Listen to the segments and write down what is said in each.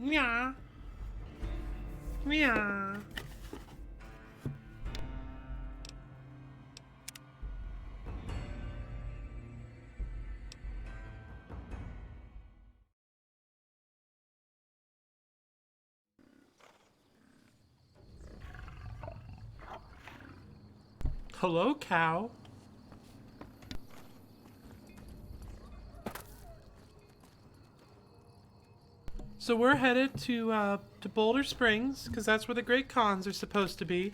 Yeah. Yeah. Hello, cow. So we're headed to Boulder Springs because that's where the Great Khans are supposed to be.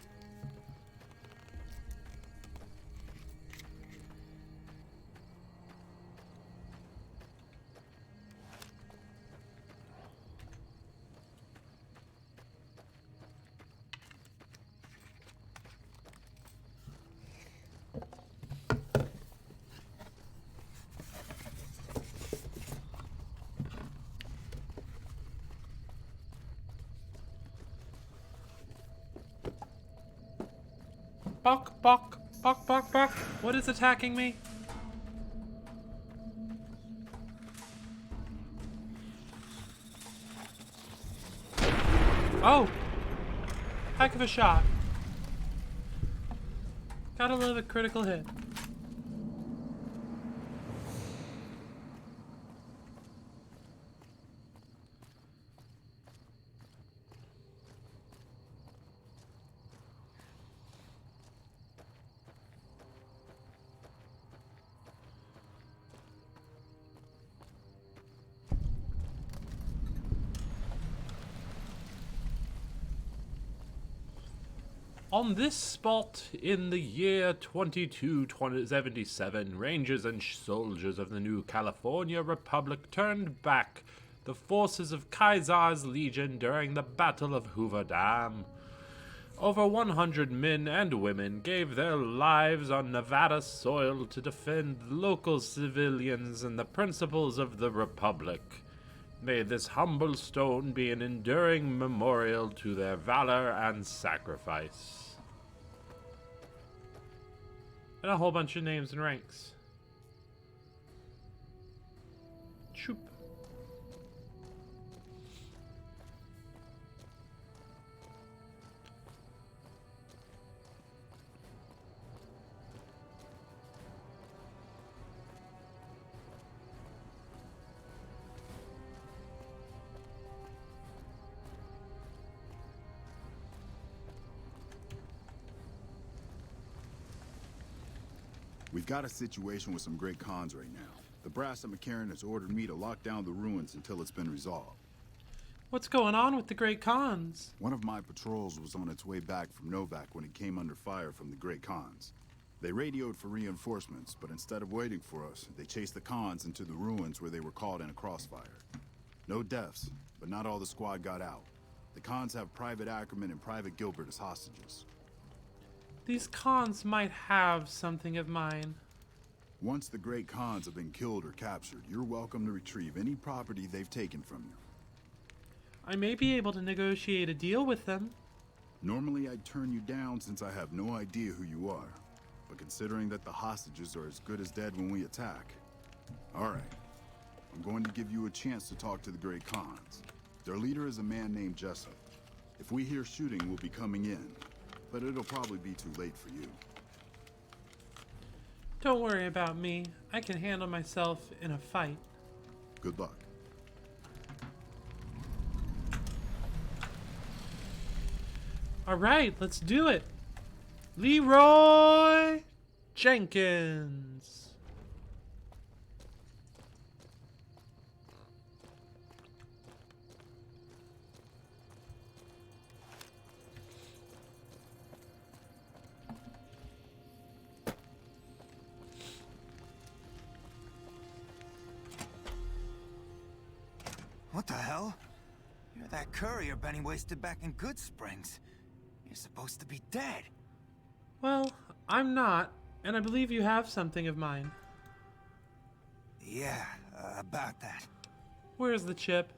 Bok, bok, bok, bok, bok. What is attacking me? Oh! Heck of a shot. Gotta love a critical hit. On this spot, in the year 2277, rangers and soldiers of the new California Republic turned back the forces of Caesar's legion during the Battle of Hoover Dam. Over 100 men and women gave their lives on Nevada soil to defend local civilians and the principles of the Republic. May this humble stone be an enduring memorial to their valor and sacrifice. And a whole bunch of names and ranks. Choop. We've got a situation with some Great Khans right now. The Brass at McCarran has ordered me to lock down the ruins until it's been resolved. What's going on with the Great Khans? One of my patrols was on its way back from Novak when it came under fire from the Great Khans. They radioed for reinforcements, but instead of waiting for us, they chased the Khans into the ruins where they were caught in a crossfire. No deaths, but not all the squad got out. The Khans have Private Ackerman and Private Gilbert as hostages. These Khans might have something of mine. Once the Great Khans have been killed or captured, you're welcome to retrieve any property they've taken from you. I may be able to negotiate a deal with them. Normally I'd turn you down since I have no idea who you are. But considering that the hostages are as good as dead when we attack... Alright. I'm going to give you a chance to talk to the Great Khans. Their leader is a man named Jessup. If we hear shooting, we'll be coming in. But it'll probably be too late for you. Don't worry about me. I can handle myself in a fight. Good luck. Alright, let's do it. Leroy Jenkins. What the hell? You're that courier Benny wasted back in Good Springs. You're supposed to be dead. Well, I'm not, and I believe you have something of mine. Yeah, about that. Where's the chip?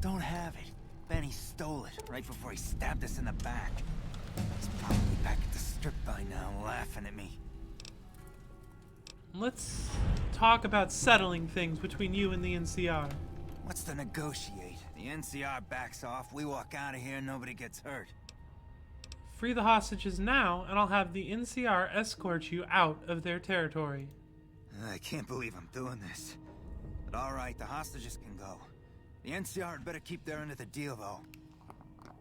Don't have it. Benny stole it right before he stabbed us in the back. He's probably back at the strip by now, laughing at me. Let's talk about settling things between you and the NCR. What's to negotiate? The NCR backs off, we walk out of here, nobody gets hurt. Free the hostages now, and I'll have the NCR escort you out of their territory. I can't believe I'm doing this. But alright, the hostages can go. The NCR had better keep their end of the deal, though.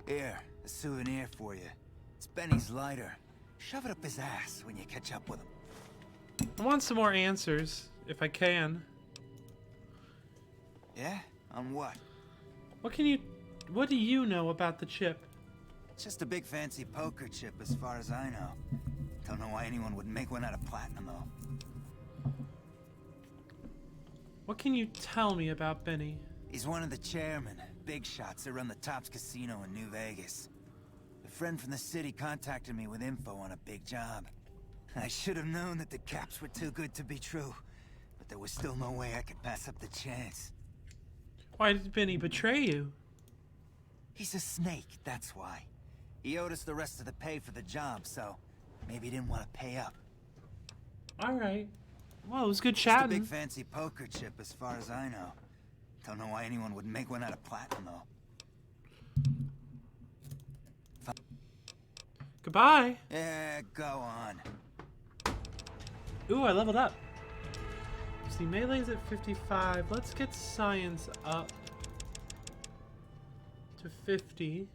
Here, a souvenir for you. It's Benny's lighter. Shove it up his ass when you catch up with him. I want some more answers, if I can. Yeah? On what? What do you know about the chip? It's just a big fancy poker chip as far as I know. Don't know why anyone would make one out of platinum, though. What can you tell me about Benny? He's one of the chairmen, big shots that run the Tops Casino in New Vegas. A friend from the city contacted me with info on a big job. I should have known that the caps were too good to be true, but there was still no way I could pass up the chance. Why did Benny betray you? He's a snake, that's why. He owed us the rest of the pay for the job, so maybe he didn't want to pay up. Alright. Well, it was good Just a chatting. big fancy poker chip as far as I know. Don't know why anyone would make one out of platinum, though. Goodbye. Yeah, go on. Ooh, I leveled up. See, melee's at 55. Let's get science up to 50.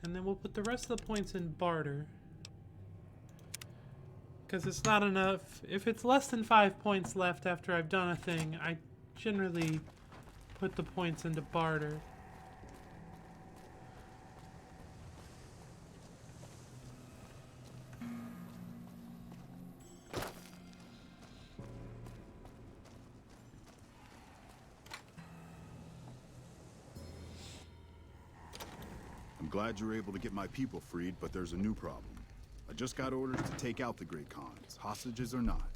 And then we'll put the rest of the points in barter. Because it's not enough. If it's less than 5 points left after I've done a thing, I generally put the points into barter. I'm glad you were able to get my people freed, but there's a new problem. I just got orders to take out the Great Khans, hostages or not.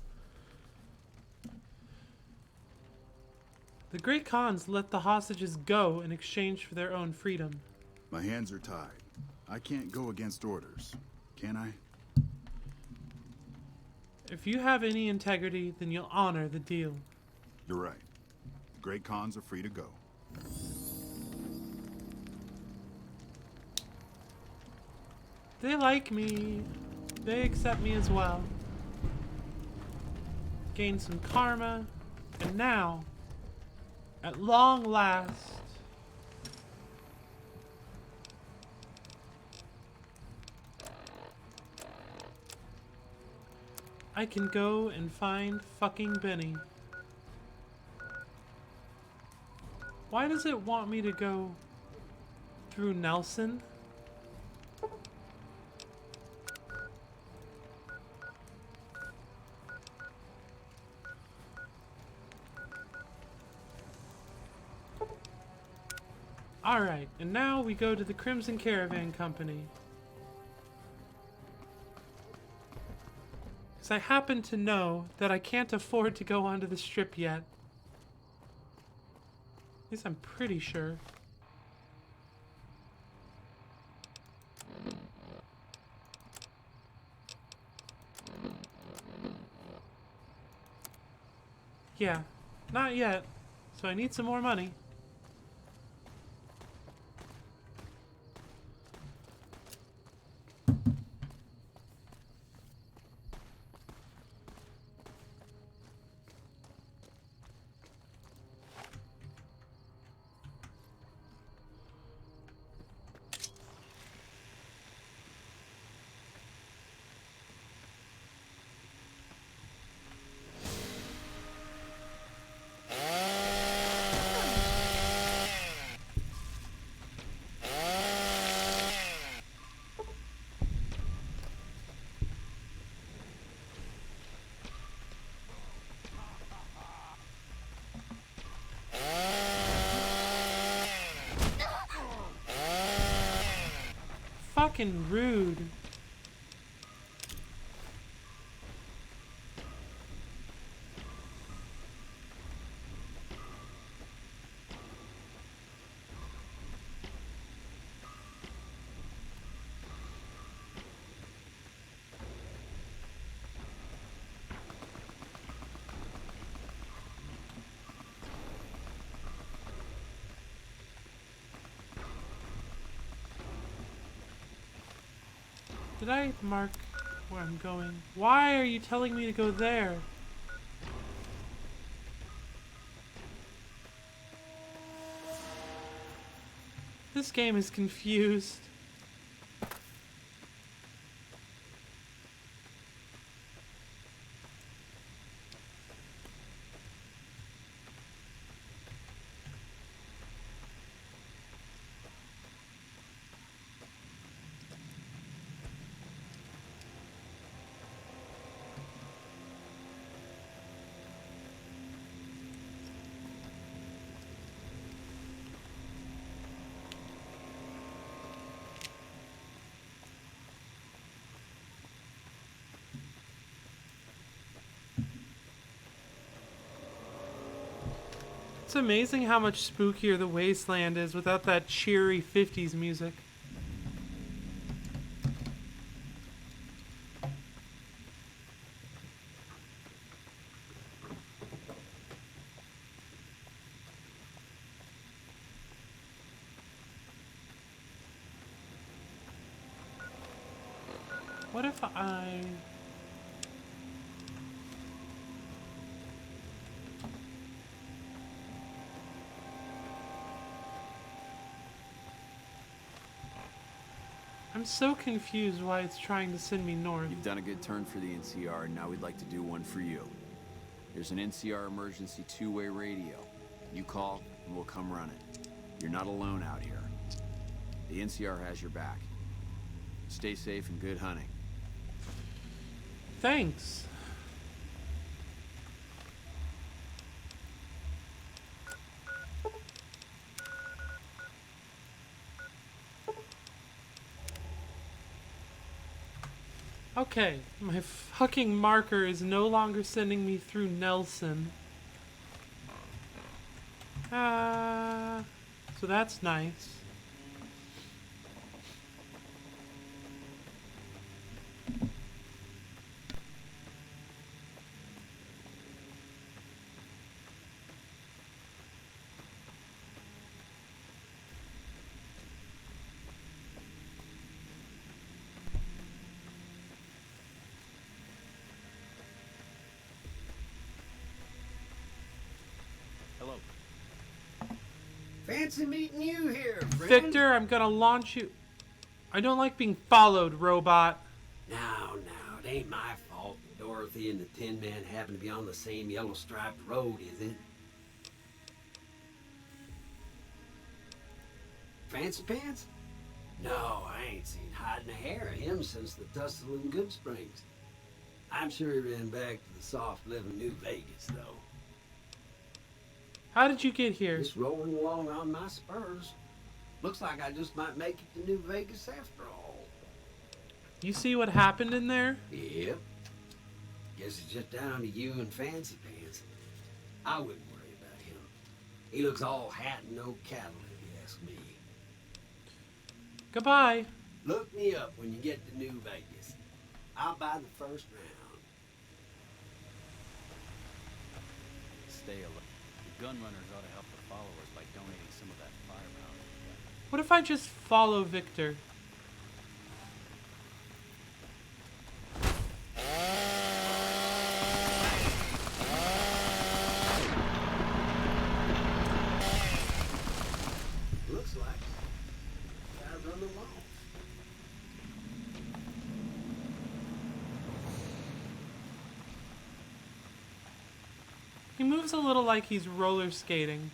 The Great Khans let the hostages go in exchange for their own freedom. My hands are tied. I can't go against orders, can I? If you have any integrity, then you'll honor the deal. You're right. The Great Khans are free to go. They like me. They accept me as well. Gain some karma. And now, at long last, I can go and find fucking Benny. Why does it want me to go through Nelson? Alright, and now we go to the Crimson Caravan Company. Because I happen to know that I can't afford to go onto the strip yet. At least I'm pretty sure. Yeah, not yet. So I need some more money. Fucking rude. Did I mark where I'm going? Why are you telling me to go there? This game is confused. It's amazing how much spookier the wasteland is without that cheery 50s music. What if I... I'm so confused why it's trying to send me north. You've done a good turn for the NCR, and now we'd like to do one for you. There's an NCR emergency two-way radio. You call, and we'll come run it. You're not alone out here. The NCR has your back. Stay safe and good hunting. Thanks. Okay, my fucking marker is no longer sending me through Nelson. So that's nice. Hello. Fancy meeting you here, friend. Victor, I'm gonna launch you. I don't like being followed, robot. Now, it ain't my fault Dorothy and the Tin Man happen to be on the same yellow striped road, is it? Fancy Pants? No, I ain't seen hide nor hair of him since the tussle in Good Springs. I'm sure he ran back to the soft living New Vegas, though. How did you get here? Just rolling along on my spurs. Looks like I just might make it to New Vegas after all. You see what happened in there? Yep. Guess it's just down to you and Fancy Pants. I wouldn't worry about him. He looks all hat and no cattle, if you ask me. Goodbye. Look me up when you get to New Vegas. I'll buy the first round. Stay alert. The gunrunners ought to help the followers by donating some of that firepower. What if I just follow Victor? Looks like I run them off. He moves a little like he's roller skating.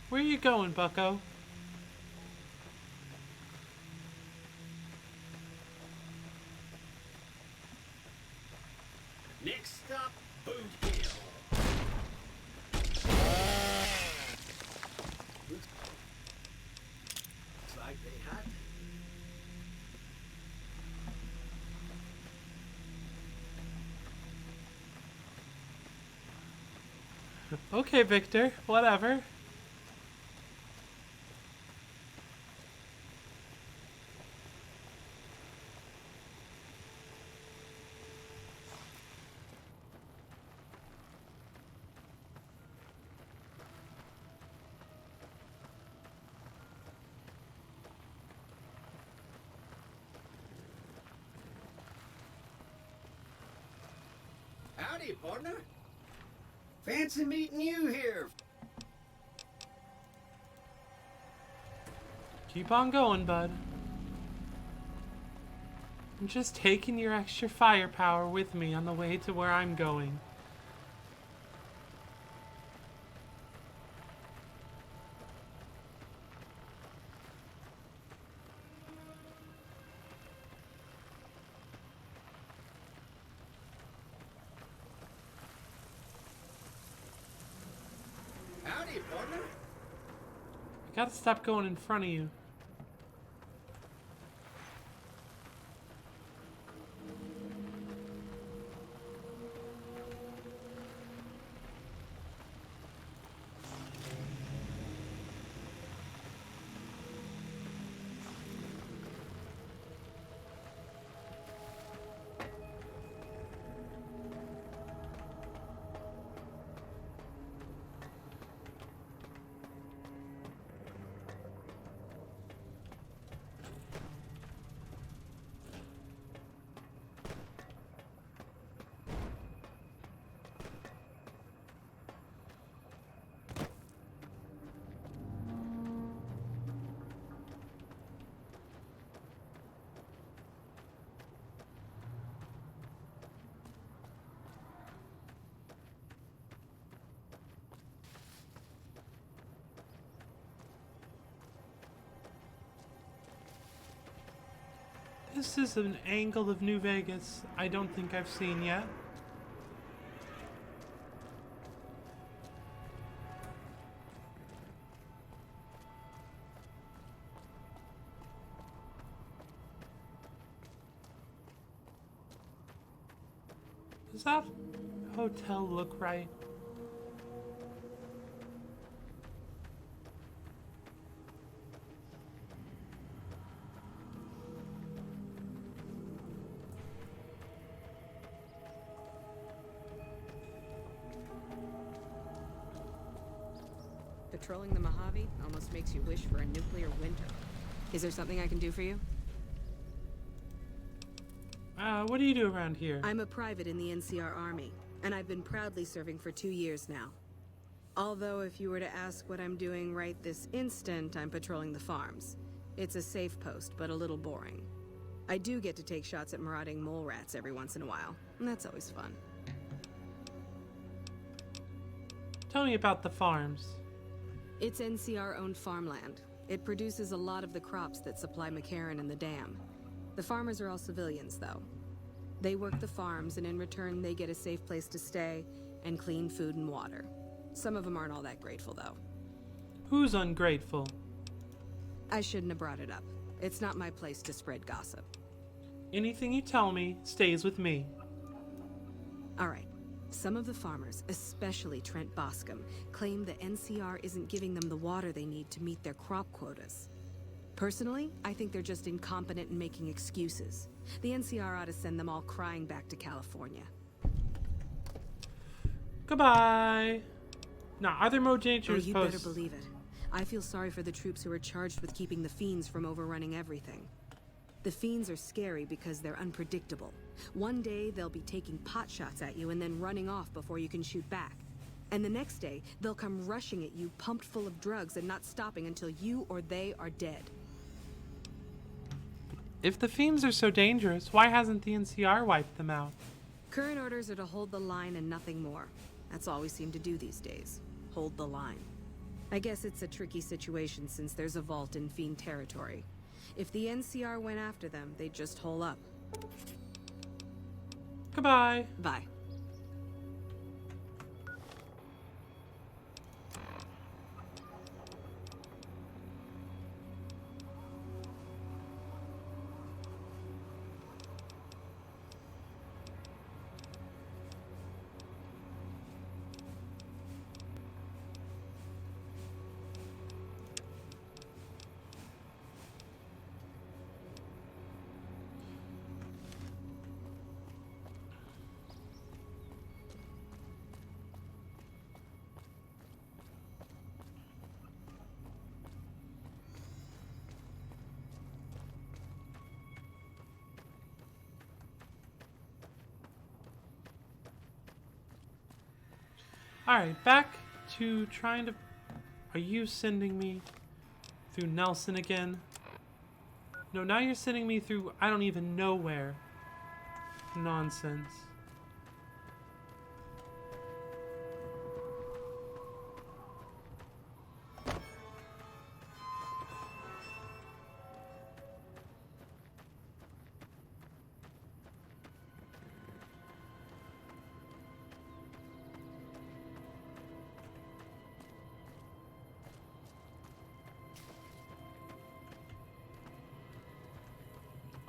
Where you going, bucko? Next stop, Boot Hill. Looks like they had. Okay, Victor, whatever. Howdy, partner. Fancy meeting you here. Keep on going, bud. I'm just taking your extra firepower with me on the way to where I'm going. Howdy, partner. I gotta stop going in front of you. This is an angle of New Vegas I don't think I've seen yet. Does that hotel look right? Patrolling the Mojave almost makes you wish for a nuclear winter. Is there something I can do for you? What do you do around here? I'm a private in the NCR Army, and I've been proudly serving for 2 years now. Although if you were to ask what I'm doing right this instant, I'm patrolling the farms. It's a safe post, but a little boring. I do get to take shots at marauding mole rats every once in a while, and that's always fun. Tell me about the farms. It's NCR-owned farmland. It produces a lot of the crops that supply McCarran and the dam. The farmers are all civilians, though. They work the farms, and in return, they get a safe place to stay and clean food and water. Some of them aren't all that grateful, though. Who's ungrateful? I shouldn't have brought it up. It's not my place to spread gossip. Anything you tell me stays with me. All right. Some of the farmers, especially Trent Boscom, claim the NCR isn't giving them the water they need to meet their crop quotas. Personally, I think they're just incompetent and making excuses. The NCR ought to send them all crying back to California. Goodbye. Now, are there more Oh, dangerous you'd posts? better believe it. I feel sorry for the troops who are charged with keeping the Fiends from overrunning everything. The Fiends are scary because they're unpredictable. One day, they'll be taking pot shots at you and then running off before you can shoot back. And the next day, they'll come rushing at you pumped full of drugs and not stopping until you or they are dead. If the Fiends are so dangerous, why hasn't the NCR wiped them out? Current orders are to hold the line and nothing more. That's all we seem to do these days. Hold the line. I guess it's a tricky situation since there's a vault in Fiend territory. If the NCR went after them, they'd just hole up. Goodbye. Bye. Alright, back to trying to... Are you sending me through Nelson again? No, now you're sending me through I don't even know where. Nonsense.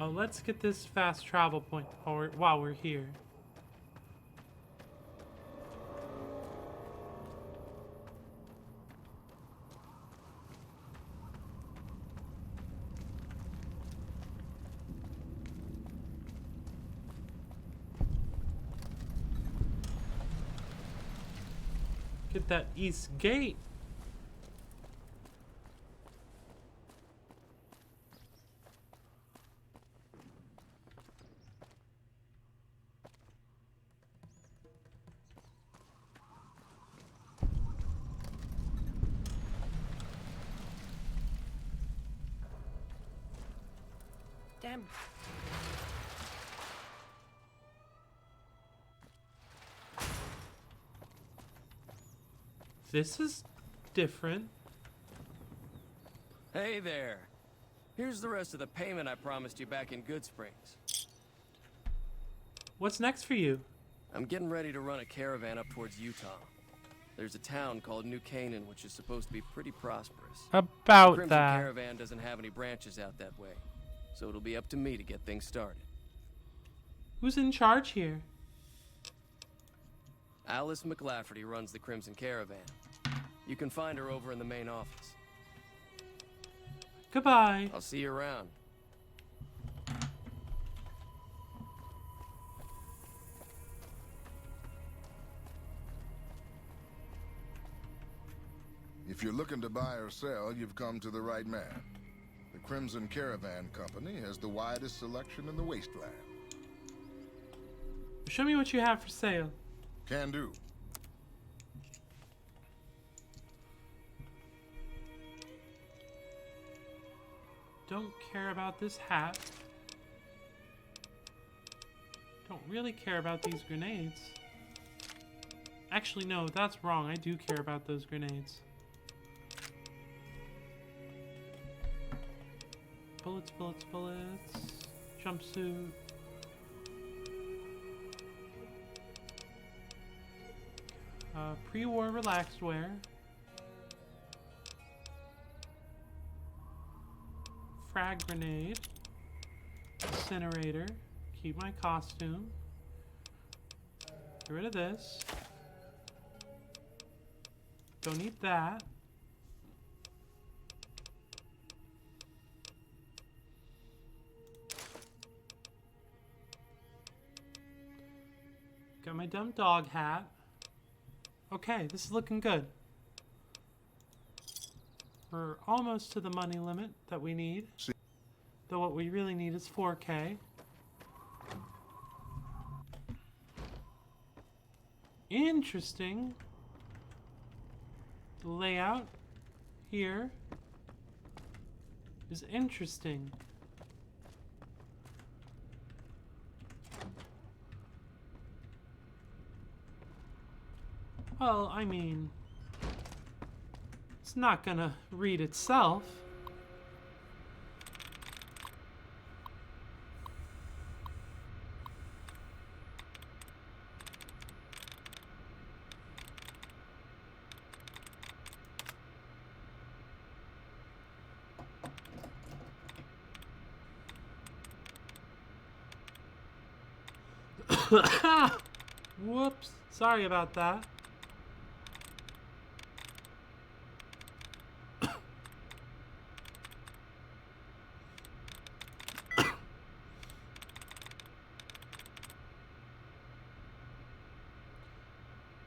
Oh, let's get this fast travel point while we're here. Get that east gate. Damn. This is different. Hey there. Here's the rest of the payment I promised you back in Goodsprings. What's next for you? I'm getting ready to run a caravan up towards Utah. There's a town called New Canaan which is supposed to be pretty prosperous. About Crimson that. Caravan doesn't have any branches out that way, so it'll be up to me to get things started. Who's in charge here? Alice McLafferty runs the Crimson Caravan. You can find her over in the main office. Goodbye. I'll see you around. If you're looking to buy or sell, you've come to the right man. The Crimson Caravan Company has the widest selection in the wasteland. Show me what you have for sale. Can do. Don't care about this hat. Don't really care about these grenades. Actually, no, that's wrong. I do care about those grenades. Bullets, bullets, bullets. Jumpsuit. Pre-war relaxed wear. Frag grenade. Incinerator. Keep my costume. Get rid of this. Don't need that. Got my dumb dog hat. Okay, this is looking good. We're almost to the money limit that we need. Though what we really need is 4K. Interesting. The layout here is interesting. Well, I mean, it's not gonna read itself. Whoops, sorry about that.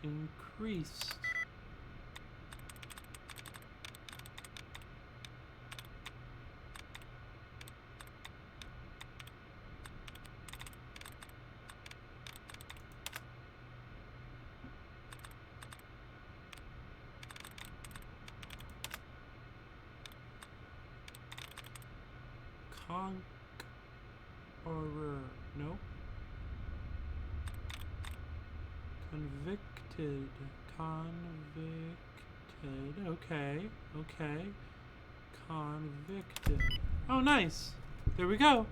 Increased. Conqueror. No. Convicted. Convicted. Okay. Okay. Convicted. Oh, nice. There we go.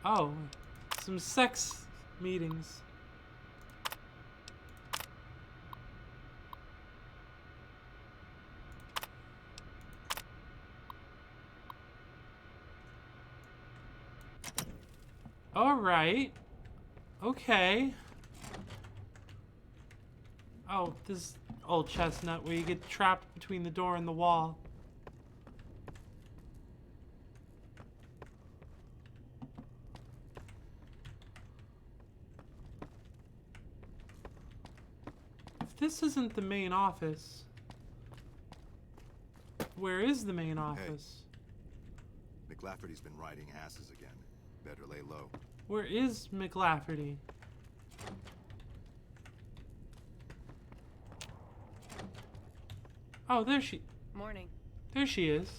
Oh, some sex meetings. All right. Okay. Oh, this old chestnut where you get trapped between the door and the wall. If this isn't the main office, where is the main office? Hey. McLafferty's been riding asses again. Better lay low. Where is McLafferty? Oh, Morning. there she is.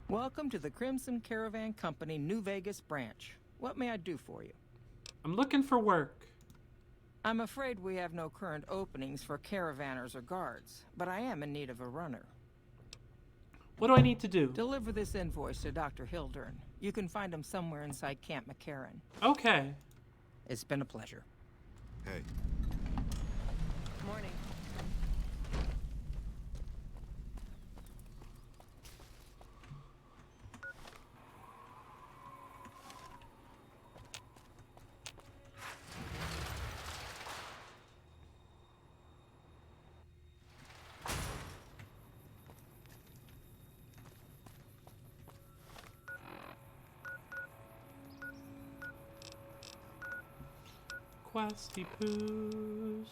Welcome to the Crimson Caravan Company New Vegas branch. What may I do for you? I'm looking for work. I'm afraid we have no current openings for caravanners or guards, but I am in need of a runner. What do I need to do? Deliver this invoice to Dr. Hildern. You can find him somewhere inside Camp McCarran. Okay. It's been a pleasure. Hey, Morning. Questy poos.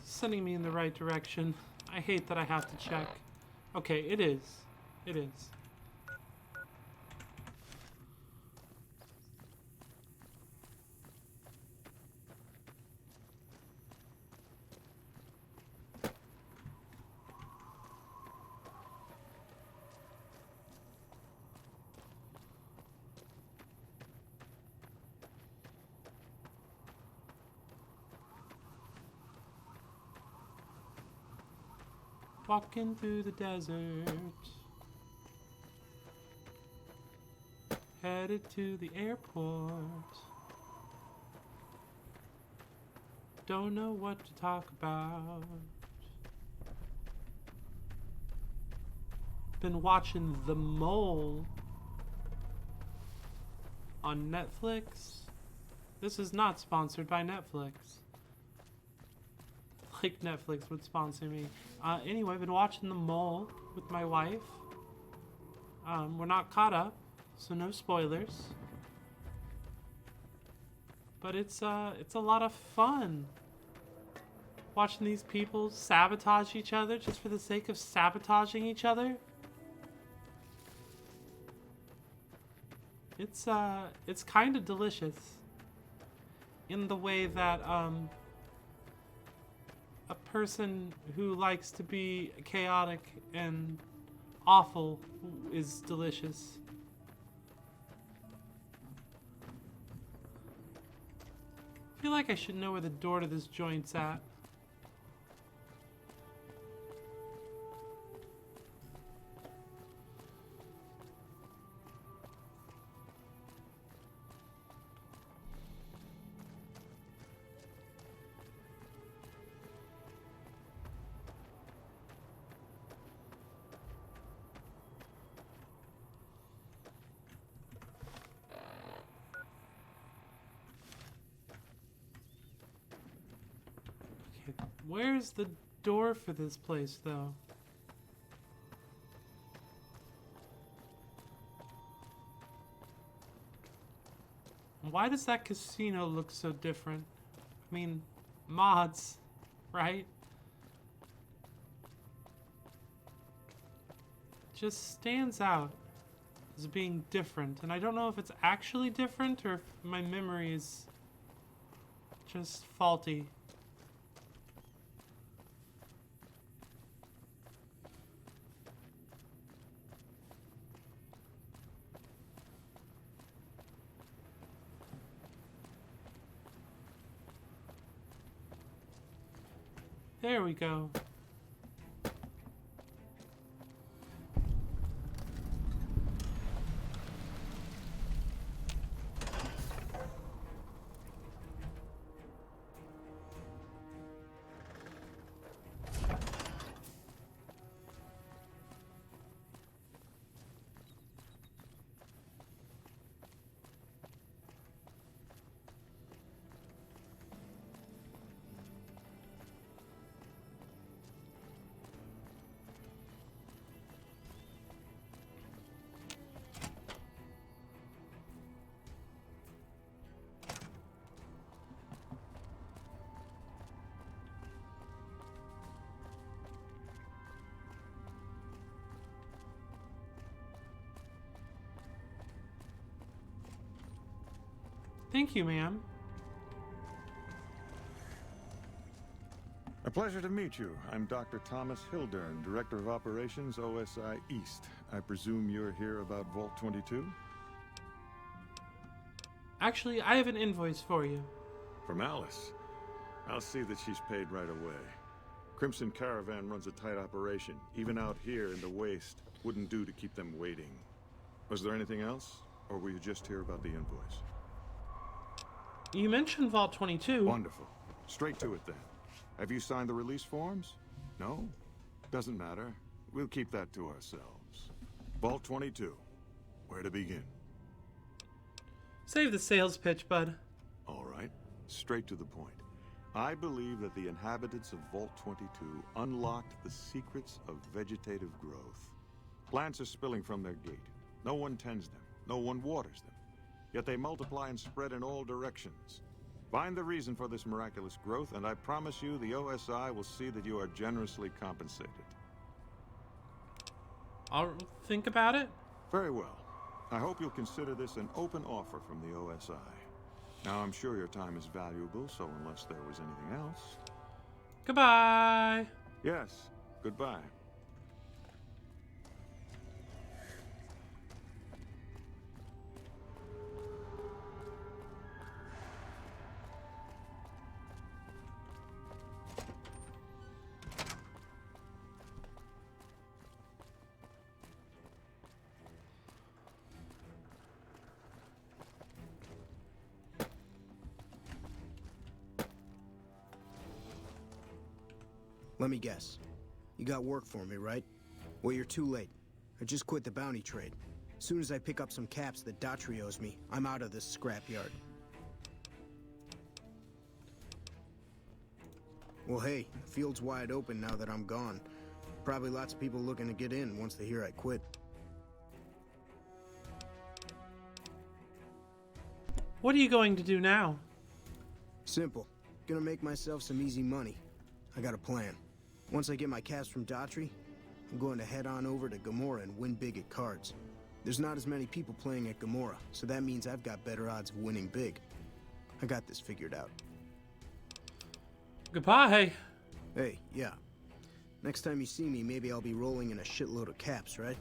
Sending me in the right direction. I hate that I have to check. Okay, it is. It is. Walking through the desert, headed to the airport. Don't know what to talk about. Been watching The Mole on Netflix. This is not sponsored by Netflix. Like Netflix would sponsor me. Anyway, I've been watching The Mole with my wife. We're not caught up, so no spoilers. But it's a lot of fun. Watching these people sabotage each other just for the sake of sabotaging each other. It's kind of delicious. In the way that, a person who likes to be chaotic and awful is delicious. I feel like I should know where the door to this joint's at. Where's the door for this place, though? Why does that casino look so different? I mean, mods, right? just stands out as being different, and I don't know if it's actually different or if my memory is just faulty. There we go. Thank you, ma'am. A pleasure to meet you. I'm Dr. Thomas Hildern, Director of Operations, OSI East. I presume you're here about Vault 22? Actually, I have an invoice for you. From Alice. I'll see that she's paid right away. Crimson Caravan runs a tight operation. Even out here in the waste, wouldn't do to keep them waiting. Was there anything else? Or were you just here about the invoice? You mentioned Vault 22. Wonderful. Straight to it then. Have you signed the release forms? No? Doesn't matter. We'll keep that to ourselves. Vault 22. Where to begin? Save the sales pitch, bud. All right. Straight to the point. I believe that the inhabitants of Vault 22 unlocked the secrets of vegetative growth. Plants are spilling from their gate. No one tends them. No one waters them. Yet they multiply and spread in all directions. Find the reason for this miraculous growth, and I promise you the OSI will see that you are generously compensated. I'll think about it. Very well. I hope you'll consider this an open offer from the OSI. Now, I'm sure your time is valuable, so unless there was anything else... Goodbye. Yes, goodbye. Let me guess. You got work for me, right? Well, you're too late. I just quit the bounty trade. As soon as I pick up some caps that Daughtry owes me, I'm out of this scrapyard. Well, hey, the field's wide open now that I'm gone. Probably lots of people looking to get in once they hear I quit. What are you going to do now? Simple. Gonna make myself some easy money. I got a plan. Once I get my caps from Daughtry, I'm going to head on over to Gamorra and win big at cards. There's not as many people playing at Gamorra, so that means I've got better odds of winning big. I got this figured out. Goodbye. Hey, yeah. Next time you see me, maybe I'll be rolling in a shitload of caps, right?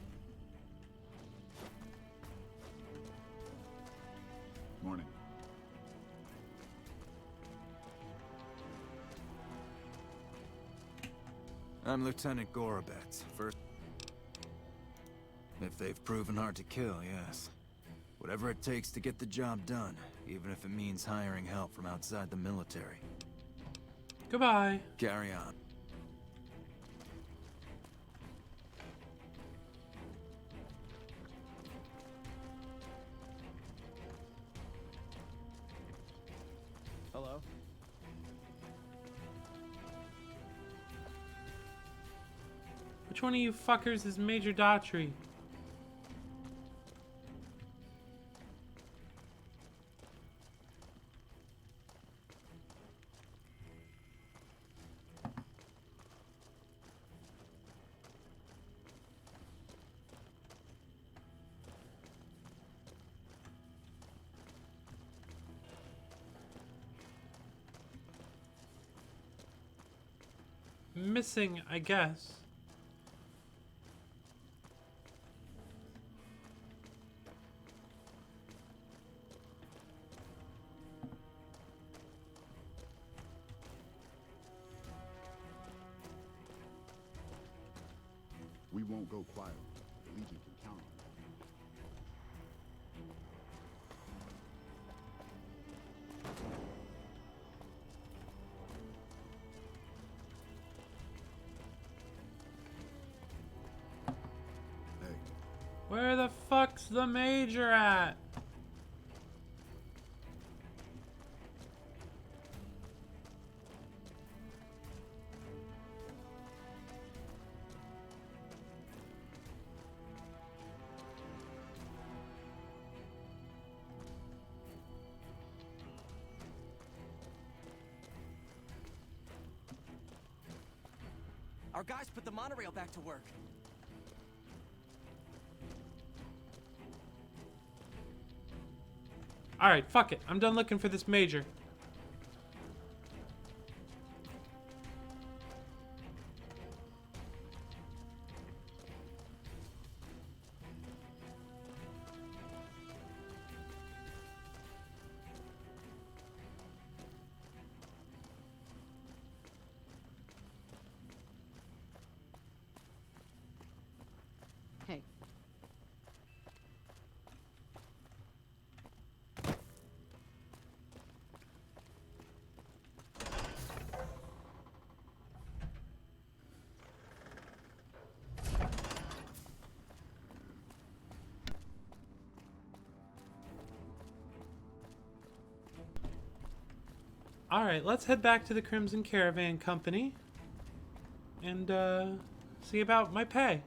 Morning. I'm Lieutenant Gorobets, first... If they've proven hard to kill, yes. Whatever it takes to get the job done, even if it means hiring help from outside the military. Goodbye. Carry on. Hello? Which one of you fuckers is Major Daughtry? missing, I guess. We won't go quiet. The Legion can count on it. Hey, Where the fuck's the Major at? Our guys put the monorail back to work. Alright, fuck it. I'm done looking for this Major. Hey. Alright, let's head back to the Crimson Caravan Company and see about my pay.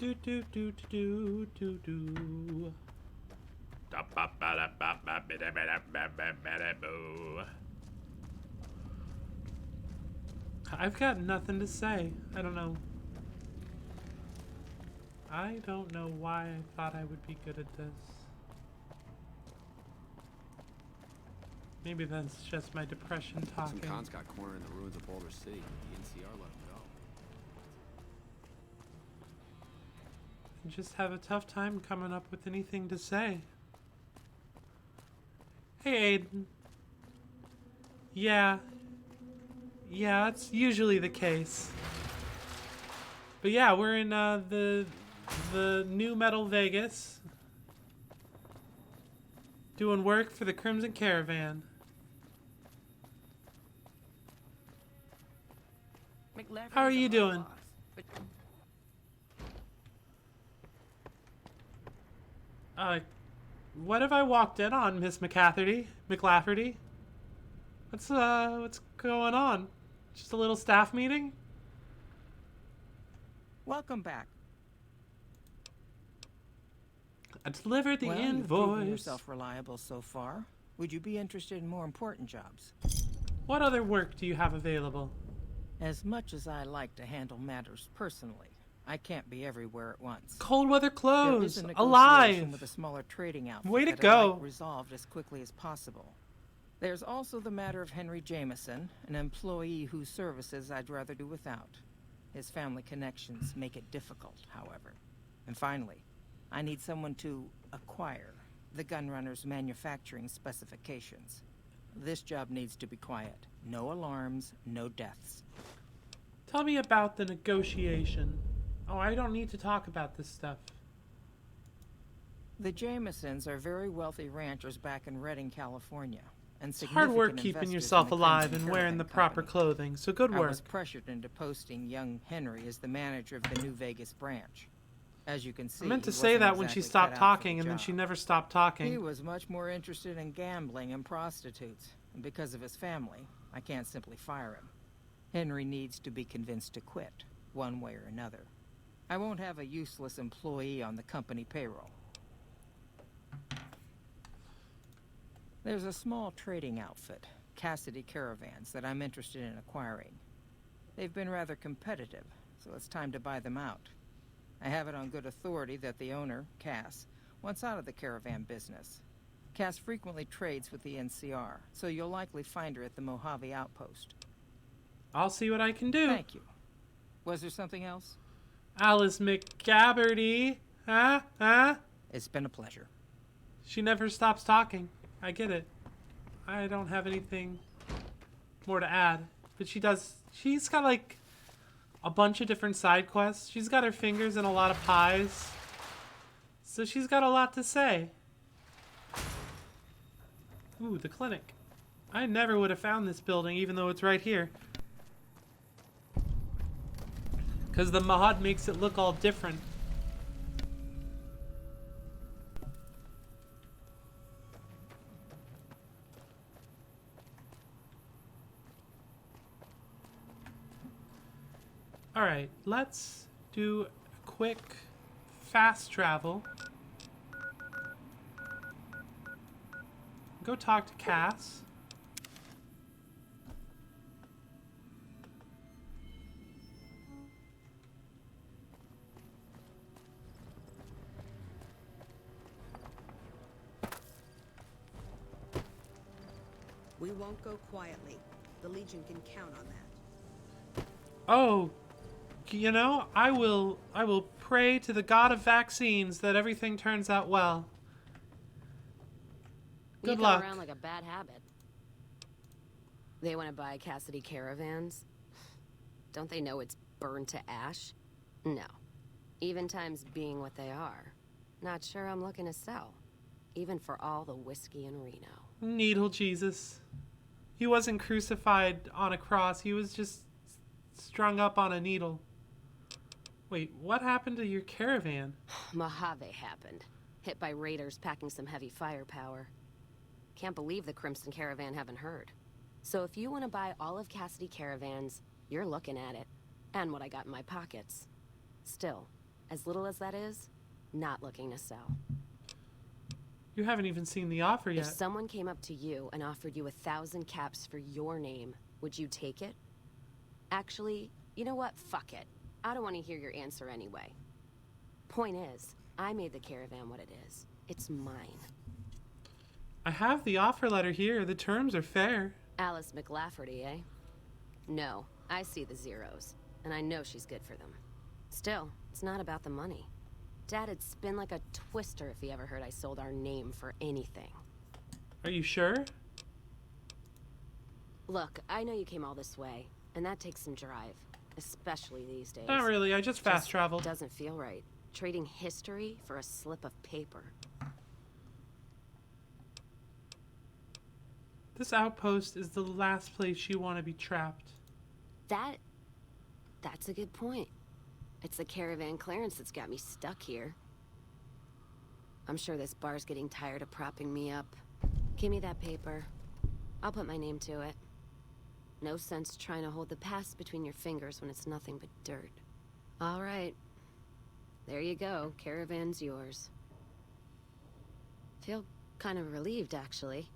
Do do do do do do. I've got nothing to say. I don't know. I don't know why I thought I would be good at this. Maybe that's just my depression talking. Some cons got cornered in the ruins of Boulder City. The NCR let them go. I just have a tough time coming up with anything to say. Hey, Aiden. Yeah, that's usually the case. But yeah, we're in the New Metal Vegas, doing work for the Crimson Caravan. How are you doing? What have I walked in on, Miss McLafferty? What's going on? Just a little staff meeting? Welcome back. I delivered the Well, you've invoice. proven yourself reliable so far. Would you be interested in more important jobs? What other work do you have available? As much as I like to handle matters personally, I can't be everywhere at once. Cold weather There is clothes. a negotiation Alive. with a smaller trading outfit Way to that I'd go. like resolved as quickly as possible. There's also the matter of Henry Jameson, an employee whose services I'd rather do without. His family connections make it difficult, however. And finally, I need someone to acquire the Gunrunner's manufacturing specifications. This job needs to be quiet. No alarms, no deaths. Tell me about the negotiation. Oh, I don't need to talk about this stuff. The Jamesons are very wealthy ranchers back in Redding, California. And It's hard work significant keeping investors yourself in the alive Crimson and wearing the Caravan proper Company. clothing, so good I work. was pressured into posting young Henry as the manager of the New Vegas branch. As you can see, I meant to he say wasn't that when she exactly stopped cut out for talking, the and then job. she never stopped He talking. was much more interested in gambling and prostitutes, and because of his family, I can't simply fire him. Henry needs to be convinced to quit, one way or another. I won't have a useless employee on the company payroll. There's a small trading outfit, Cassidy Caravans, that I'm interested in acquiring. They've been rather competitive, so it's time to buy them out. I have it on good authority that the owner, Cass, wants out of the caravan business. Cass frequently trades with the NCR, so you'll likely find her at the Mojave outpost. I'll see what I can do. Thank you. Was there something else? Alice McGabberty. Huh? Huh? It's been a pleasure. She never stops talking. I get it. I don't have anything more to add. But she does. She's got like a bunch of different side quests. She's got her fingers in a lot of pies. So she's got a lot to say. Ooh, the clinic. I never would have found this building even though it's right here. Because the mod makes it look all different. Alright, let's do a quick fast travel. Go talk to Cass. We won't go quietly. The Legion can count on that. Oh, you know, I will pray to the god of vaccines that everything turns out well. Good you luck. come around like a bad habit. They want to buy Cassidy Caravans? Don't they know it's burned to ash? No. Even times being what they are. Not sure I'm looking to sell. Even for all the whiskey in Reno. Needle Jesus. He wasn't crucified on a cross. He was just strung up on a needle. Wait, what happened to your caravan? Mojave happened. Hit by raiders packing some heavy firepower. Can't believe the Crimson Caravan haven't heard. So if you want to buy all of Cassidy Caravans, you're looking at it. And what I got in my pockets. Still, as little as that is, not looking to sell. You haven't even seen the offer If yet. someone came up to you and offered you 1,000 caps for your name, would you take it? Actually, you know what? Fuck it. I don't want to hear your answer anyway. Point is, I made the caravan what it is. It's mine. I have the offer letter here. The terms are fair. Alice McLafferty, eh? No, I see the zeros, and I know she's good for them. Still, it's not about the money. Dad'd spin like a twister if he ever heard I sold our name for anything. Are you sure? Look, I know you came all this way, and that takes some drive, especially these days. Not really. I just fast traveled. Doesn't feel right. Trading history for a slip of paper. This outpost is the last place you want to be trapped. That's a good point. It's the caravan clearance that's got me stuck here. I'm sure this bar's getting tired of propping me up. Give me that paper. I'll put my name to it. No sense trying to hold the past between your fingers when it's nothing but dirt. All right. There you go. Caravan's yours. Feel kind of relieved, actually.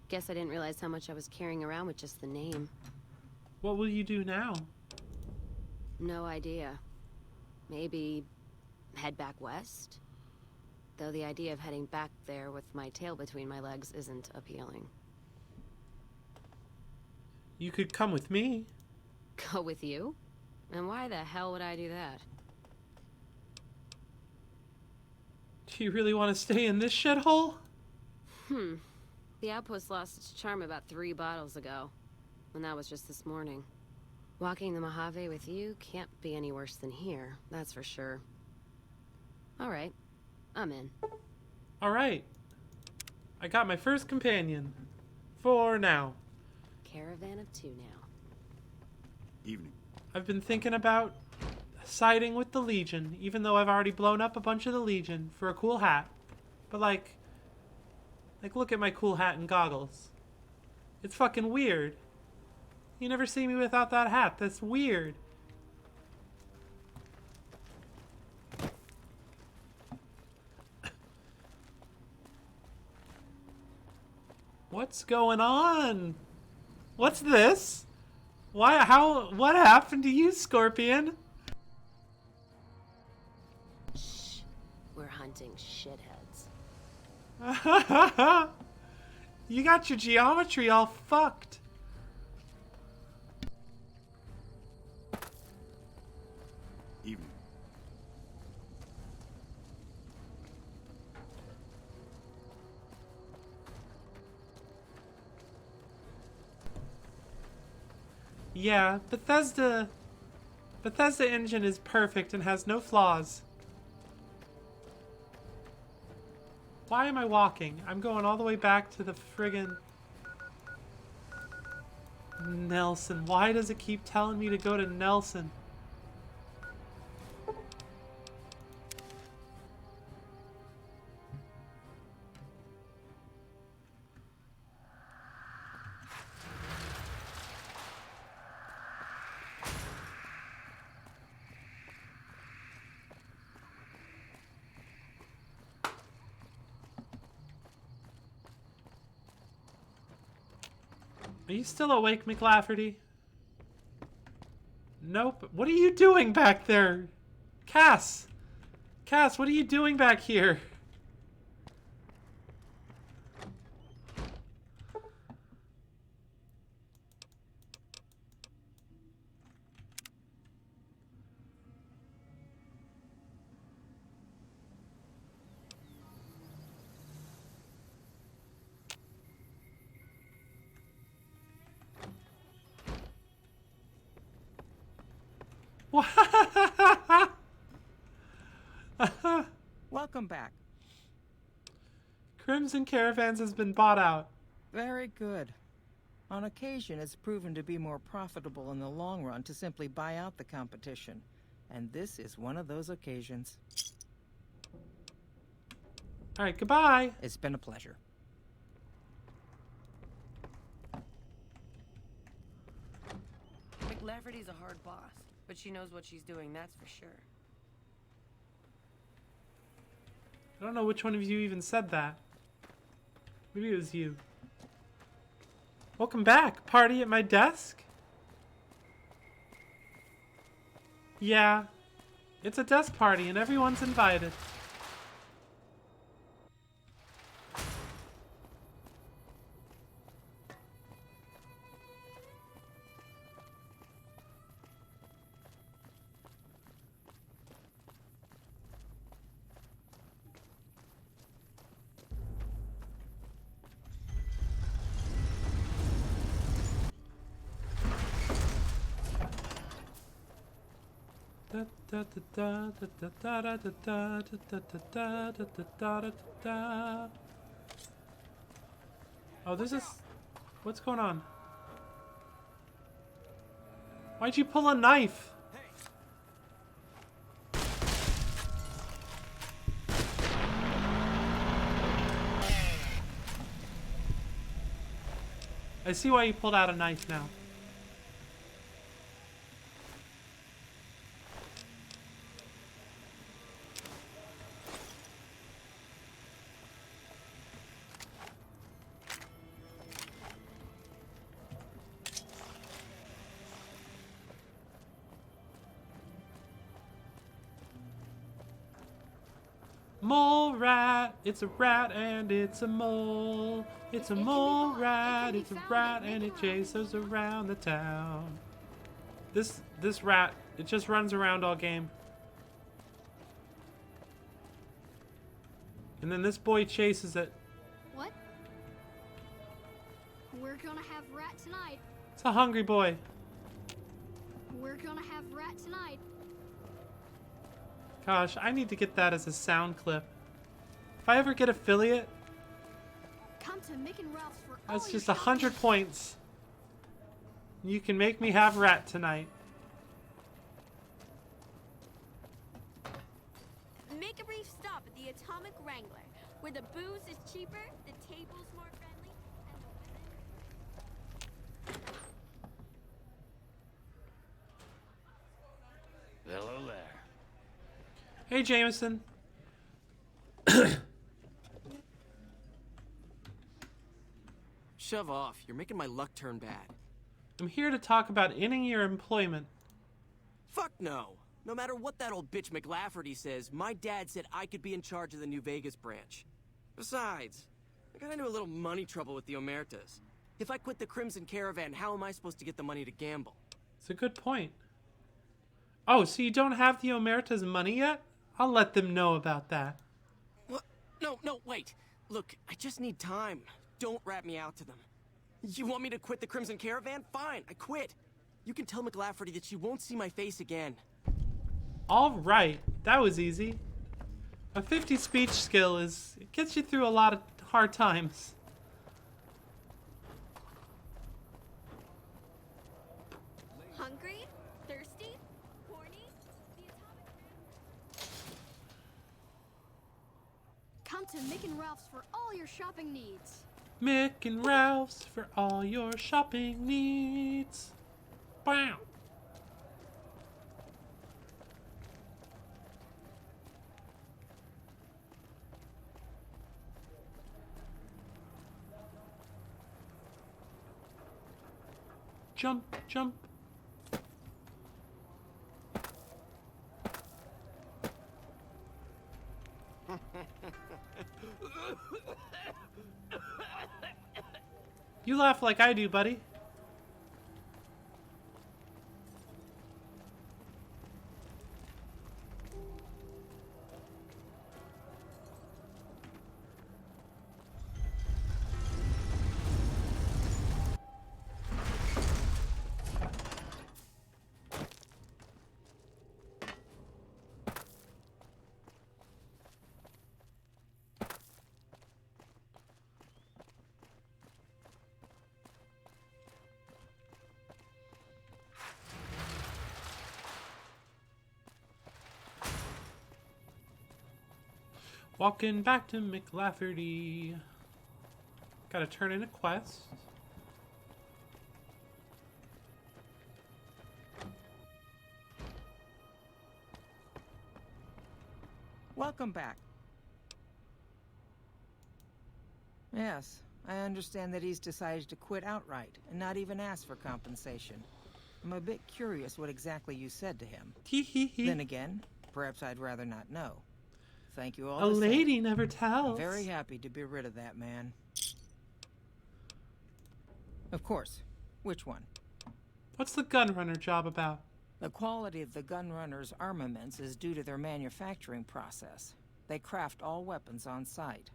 Guess I didn't realize how much I was carrying around with just the name. What will you do now? No idea. Maybe head back west? Though the idea of heading back there with my tail between my legs isn't appealing. You could come with me. Go with you? And why the hell would I do that? Do you really want to stay in this shithole? The outpost lost its charm about 3 bottles ago. And that was just this morning. Walking the Mojave with you can't be any worse than here, that's for sure. Alright, I'm in. Alright. I got my first companion. For now. Caravan of two now. Evening. I've been thinking about siding with the Legion, even though I've already blown up a bunch of the Legion for a cool hat. But like look at my cool hat and goggles. It's fucking weird. You never see me without that hat. That's weird. What's going on? What's this? Why? How? What happened to you, Scorpion? Shh. We're hunting shitheads. You got your geometry all fucked. Evening. Yeah, Bethesda engine is perfect and has no flaws. Why am I walking? I'm going all the way back to the friggin' Nelson. Why does it keep telling me to go to Nelson? Are you still awake, McLafferty? Nope. What are you doing back there? Cass! Cass, what are you doing back here? Welcome back. Crimson Caravans has been bought out. Very good. On occasion, it's proven to be more profitable in the long run to simply buy out the competition. And this is one of those occasions. Alright, goodbye. It's been a pleasure. McLafferty's a hard boss, but she knows what she's doing, that's for sure. I don't know which one of you even said that. Maybe it was you. Welcome back. Party at my desk? Yeah. It's a desk party and everyone's invited. Oh, this is... What's going on? Why'd you pull a knife? I see why you pulled out a knife now. Mole rat, it's a rat and it's a mole. It's a mole rat, it's a rat and it chases around the town. This rat, it just runs around all game. And then this boy chases it. What? We're gonna have rat tonight. It's a hungry boy. We're gonna have rat tonight. Gosh, I need to get that as a sound clip. If I ever get affiliate, Come to Mick and Ralph's for that's all just your 100 points. You can make me have rat tonight. Make a brief stop at the Atomic Wrangler, where the booze is cheaper, the table's more friendly, and the women... Hello there. Hey, Jameson. Shove off. You're making my luck turn bad. I'm here to talk about ending your employment. Fuck no. No matter what that old bitch McLafferty says, my dad said I could be in charge of the New Vegas branch. Besides, I got into a little money trouble with the Omertas. If I quit the Crimson Caravan, how am I supposed to get the money to gamble? It's a good point. Oh, so you don't have the Omerta's money yet? I'll let them know about that. What? No, wait. Look, I just need time. Don't rat me out to them. You want me to quit the Crimson Caravan? Fine, I quit. You can tell McLafferty that she won't see my face again. All right, that was easy. A 50 speech skill it gets you through a lot of hard times. Hungry? Thirsty? Horny? Come to Mick and Ralph's for all your shopping needs. Mick and Ralph's for all your shopping needs. Bam! Jump, jump. You laugh like I do, buddy. Walking back to McLafferty. Gotta turn in a quest. Welcome back. Yes, I understand that he's decided to quit outright and not even ask for compensation. I'm a bit curious what exactly you said to him. Then again, perhaps I'd rather not know. Thank you all. A the same. lady never tells. I'm very happy to be rid of that man. Of course. Which one? What's the gunrunner job about? The quality of the gunrunners' armaments is due to their manufacturing process. They craft all weapons on site.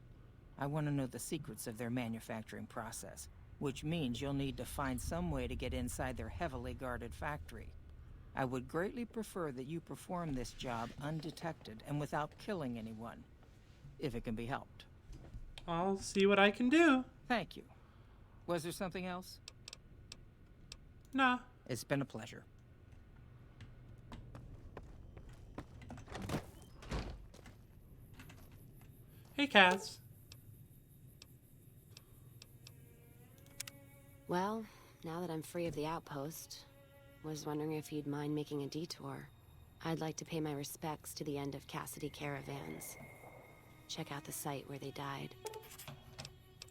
I want to know the secrets of their manufacturing process, which means you'll need to find some way to get inside their heavily guarded factory. I would greatly prefer that you perform this job undetected and without killing anyone, if it can be helped. I'll see what I can do. Thank you. Was there something else? Nah. It's been a pleasure. Hey, Cass. Well, now that I'm free of the outpost, was wondering if you'd mind making a detour. I'd like to pay my respects to the end of Cassidy Caravans. Check out the site where they died.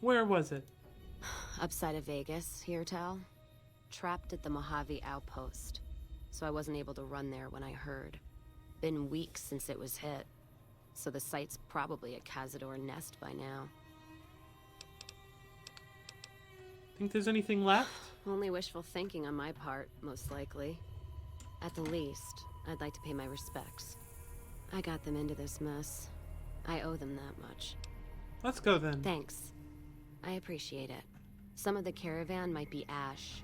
Where was it? Upside of Vegas, hear tell? Trapped at the Mojave outpost, so I wasn't able to run there when I heard. Been weeks since it was hit, so the site's probably a Cazador nest by now. Think there's anything left? Only wishful thinking on my part, most likely. At the least, I'd like to pay my respects. I got them into this mess. I owe them that much. Let's go then. Thanks. I appreciate it. Some of the caravan might be ash,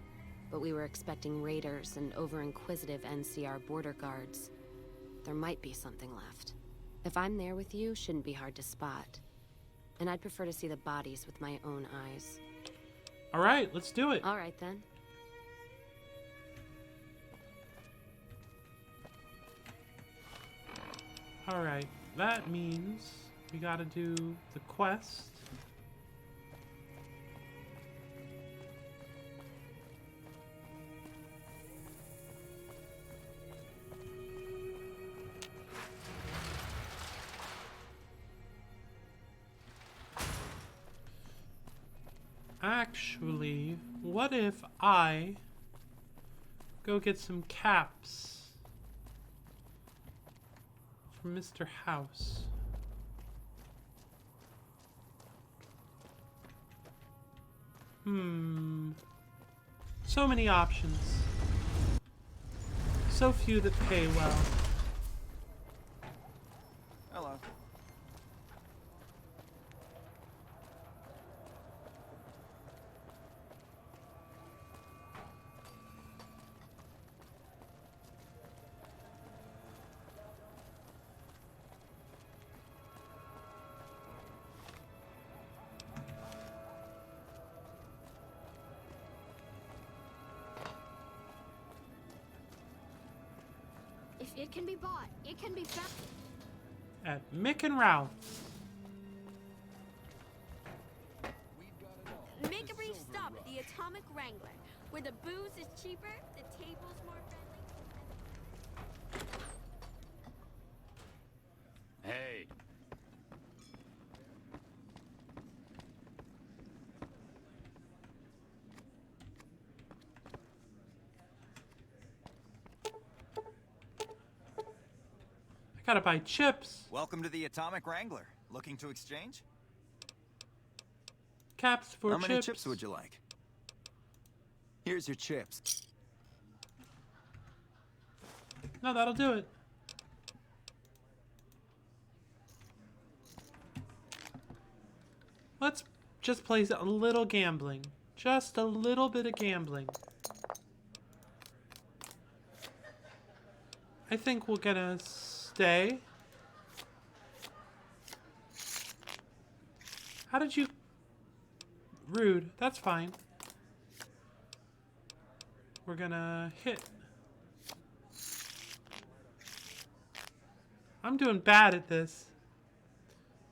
but we were expecting raiders and over-inquisitive NCR border guards. There might be something left. If I'm there with you, shouldn't be hard to spot. And I'd prefer to see the bodies with my own eyes. All right, let's do it. All right, then. All right, that means we gotta do the quest. Actually, what if I go get some caps from Mr. House? So many options. So few that pay well. Hello. If it can be bought, it can be found. At Mick and Ralph. Make a brief stop at the Atomic Wrangler, where the booze is cheaper, the table's more friendly. Hey. I gotta buy chips. Welcome to the Atomic Wrangler. Looking to exchange? Caps for How chips. many chips would you like? Here's your chips. No, that'll do it. Let's just play a little gambling. Just a little bit of gambling. I think we're gonna stay. How did you... Rude. That's fine. We're gonna hit. I'm doing bad at this.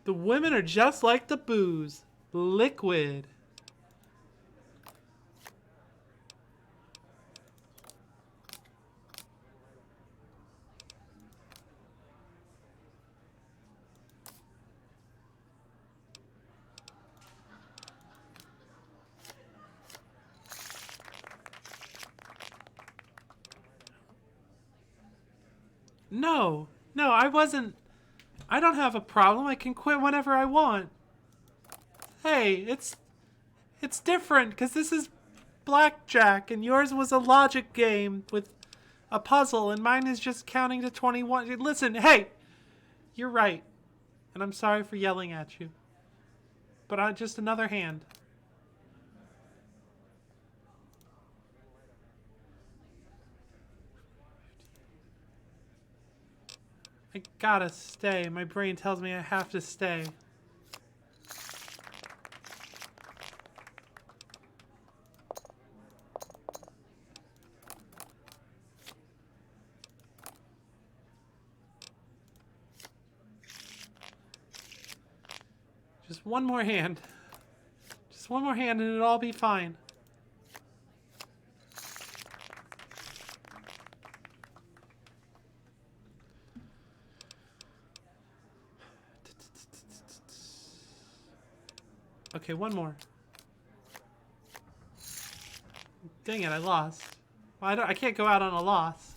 The women are just like the booze. Liquid. No, I wasn't. I don't have a problem. I can quit whenever I want. Hey, it's different because this is blackjack and yours was a logic game with a puzzle and mine is just counting to 21. Listen, hey, you're right. And I'm sorry for yelling at you. But just another hand. I gotta stay. My brain tells me I have to stay. Just one more hand. Just one more hand and it'll all be fine. Okay, one more. Dang it, I lost. Well, I can't go out on a loss.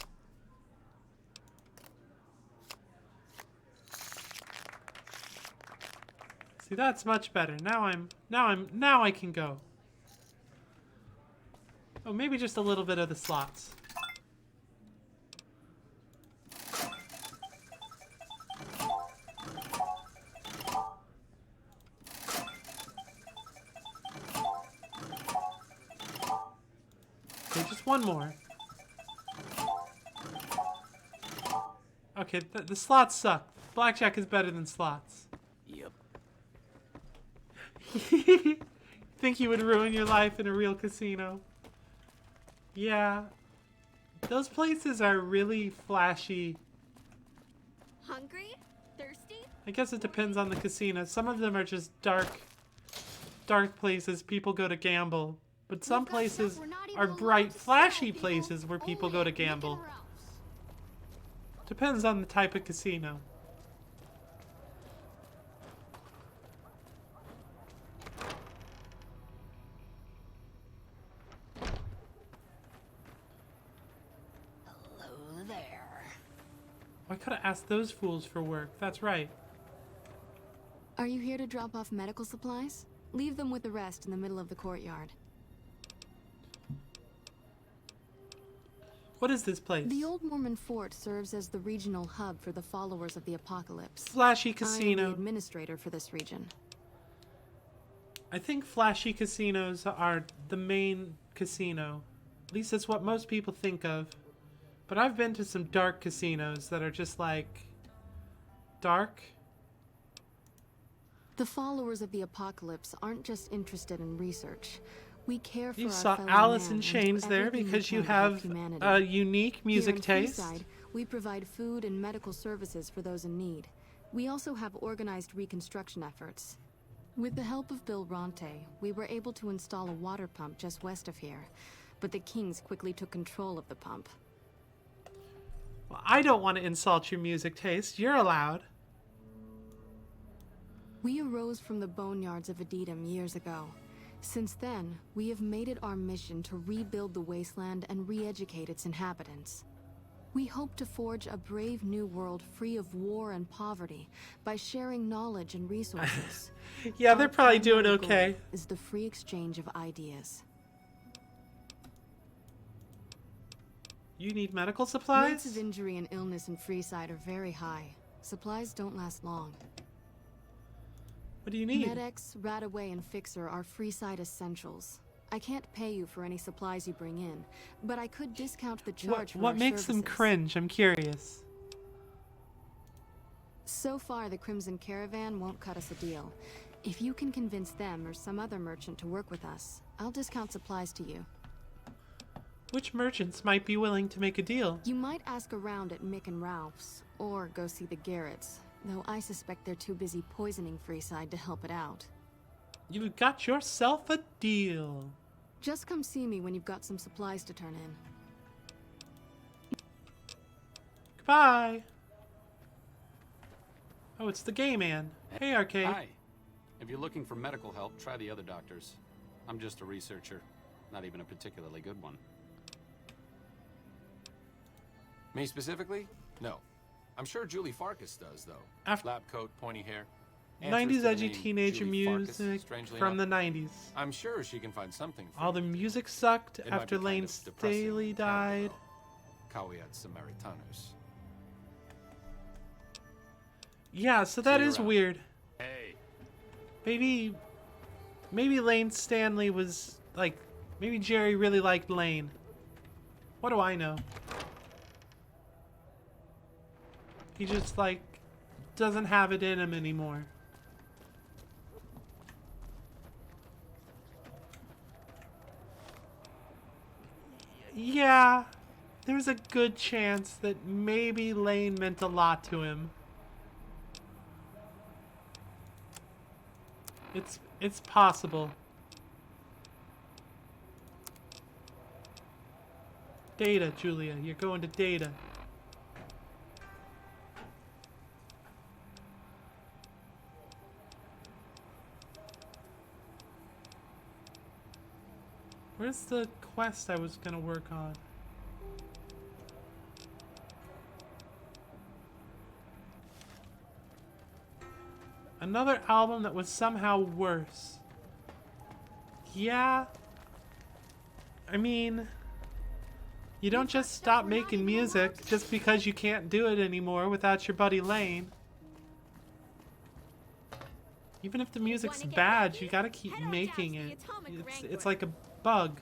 See, that's much better. Now I can go. Oh, maybe just a little bit of the slots. Okay, just one more. Okay, the slots suck. Blackjack is better than slots. Yep. Think you would ruin your life in a real casino? Yeah. Those places are really flashy. Hungry? Thirsty? I guess it depends on the casino. Some of them are just dark places people go to gamble. But some places are bright, flashy places where people go to gamble. Depends on the type of casino. Hello there. I could have asked those fools for work. That's right. Are you here to drop off medical supplies? Leave them with the rest in the middle of the courtyard. What is this place? The Old Mormon Fort serves as the regional hub for the followers of the Apocalypse. Flashy I am casino. the administrator for this region. I think flashy casinos are the main casino. At least that's what most people think of. But I've been to some dark casinos that are just like... dark? The followers of the Apocalypse aren't just interested in research. We care for You our saw fellow Alice man in and Chains do there everything we because you can to help have humanity. a unique music Here in taste. Freeside, we provide food and medical services for those in need. We also have organized reconstruction efforts. With the help of Bill Ronte, we were able to install a water pump just west of here, but the Kings quickly took control of the pump. Well, I don't want to insult your music taste. You're allowed. We arose from the boneyards of Edidam years ago. Since then, we have made it our mission to rebuild the wasteland and re-educate its inhabitants. We hope to forge a brave new world free of war and poverty by sharing knowledge and resources. Yeah, they're probably doing Our okay. goal is the free exchange of ideas. You need medical Rates supplies? of injury and illness in Freeside are very high. Supplies don't last long. What do you need? Med-X, Radaway, and Fixer are Freeside essentials. I can't pay you for any supplies you bring in, but I could discount the charge for What our makes them services. cringe? I'm curious. So far, the Crimson Caravan won't cut us a deal. If you can convince them or some other merchant to work with us, I'll discount supplies to you. Which merchants might be willing to make a deal? You might ask around at Mick and Ralph's, or go see the Garretts, though I suspect they're too busy poisoning Freeside to help it out. You got yourself a deal. Just come see me when you've got some supplies to turn in. Goodbye. Oh, it's the gay man. Hey, Arcade. Hi. If you're looking for medical help, try the other doctors. I'm just a researcher, not even a particularly good one. Me specifically? No. I'm sure Julie Farkas does, though. Lab coat, pointy hair. 90s edgy teenager music from the 90s. I'm sure she can find something for All the music sucked It might after be kind Lane of depressing, Staley died. Caveat Samaritanus. Yeah, so that See you is around. weird. Hey. Maybe Lane Stanley was like, maybe Jerry really liked Lane. What do I know? He just like doesn't have it in him anymore. Yeah, there's a good chance that maybe Lane meant a lot to him. It's possible. Data, Julia. You're going to Data. Where's the quest I was gonna work on? Another album that was somehow worse. Yeah. I mean, you don't just stop making music just because you can't do it anymore without your buddy Lane. Even if the music's bad, you gotta keep making it. It's like a bug.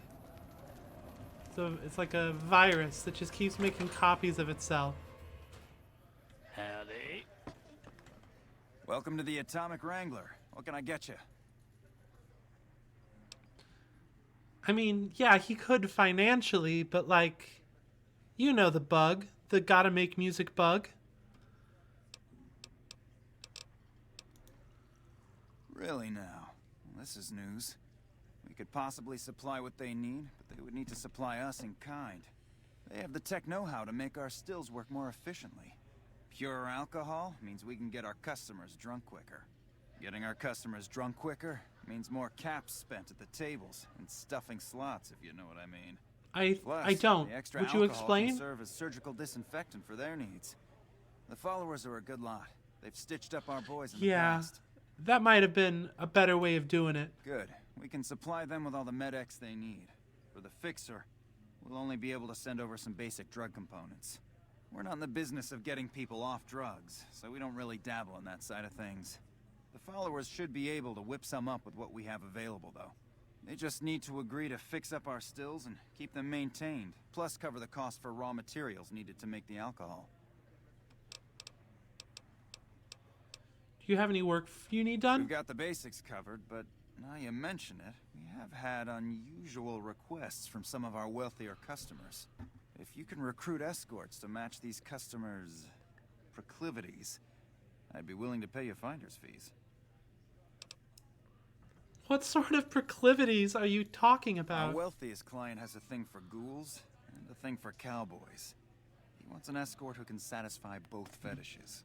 It's like a virus that just keeps making copies of itself. Howdy. Welcome to the Atomic Wrangler. What can I get you? I mean, yeah, he could financially, but like, you know the bug. The gotta make music bug. Really now? Well, this is news. We could possibly supply what they need, but they would need to supply us in kind. They have the tech know-how to make our stills work more efficiently. Pure alcohol means we can get our customers drunk quicker. Getting our customers drunk quicker means more caps spent at the tables and stuffing slots, if you know what I mean. I don't. The extra Would you alcohol explain? Can serve as surgical disinfectant for their needs. The followers are a good lot. They've stitched up our boys in the past. That might have been a better way of doing it. Good. We can supply them with all the med-X they need. For the fixer, we'll only be able to send over some basic drug components. We're not in the business of getting people off drugs, so we don't really dabble in that side of things. The followers should be able to whip some up with what we have available, though. They just need to agree to fix up our stills and keep them maintained, plus cover the cost for raw materials needed to make the alcohol. Do you have any work you need done? We've got the basics covered, but now you mention it, we have had unusual requests from some of our wealthier customers. If you can recruit escorts to match these customers' proclivities, I'd be willing to pay you finder's fees. What sort of proclivities are you talking about? Our wealthiest client has a thing for ghouls and a thing for cowboys. He wants an escort who can satisfy both fetishes.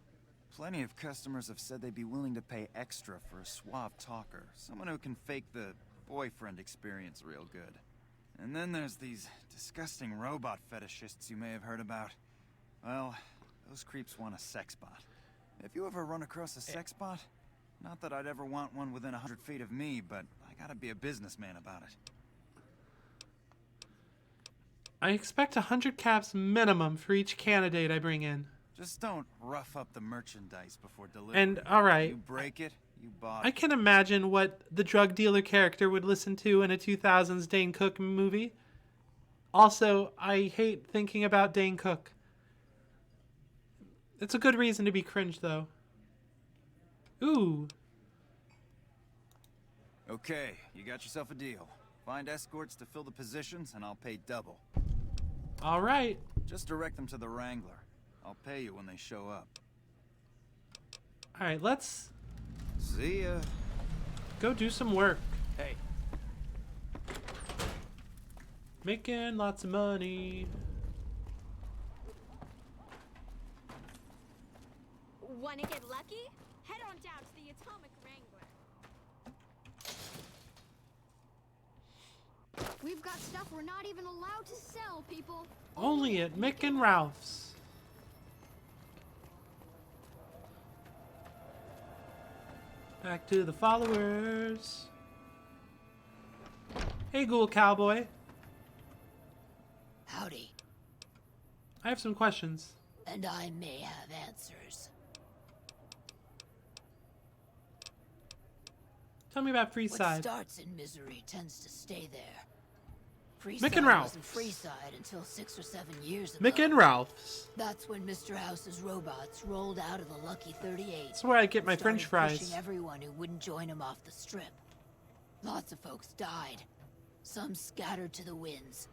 Plenty of customers have said they'd be willing to pay extra for a suave talker, someone who can fake the boyfriend experience real good. And then there's these disgusting robot fetishists you may have heard about. Well, those creeps want a sex bot. If you ever run across a sex bot, not that I'd ever want one within 100 feet of me, but I gotta be a businessman about it. I expect 100 caps minimum for each candidate I bring in. Just don't rough up the merchandise before delivery. And, alright. You break it, you bought I it. can imagine what the drug dealer character would listen to in a 2000s Dane Cook movie. Also, I hate thinking about Dane Cook. It's a good reason to be cringe, though. Ooh. Okay, you got yourself a deal. Find escorts to fill the positions, and I'll pay double. All right. Just direct them to the Wrangler. I'll pay you when they show up. All right, let's... See ya. Go do some work. Hey. Making lots of money. Wanna get lucky? Head on down to the Atomic Wrangler. We've got stuff we're not even allowed to sell, people. Only at Mick and Ralph's. Back to the followers. Hey, Ghoul Cowboy. Howdy. I have some questions. And I may have answers. Tell me about Freeside. What starts in misery tends to stay there. Mick and Ralph. Wasn't Freeside until 6 or 7 years ago. Mick and Ralph's. That's when Mr. House's robots rolled out of the Lucky 38. That's where I get my French fries. Pushing everyone who wouldn't join him off the strip. Lots of folks died. Some scattered to the winds.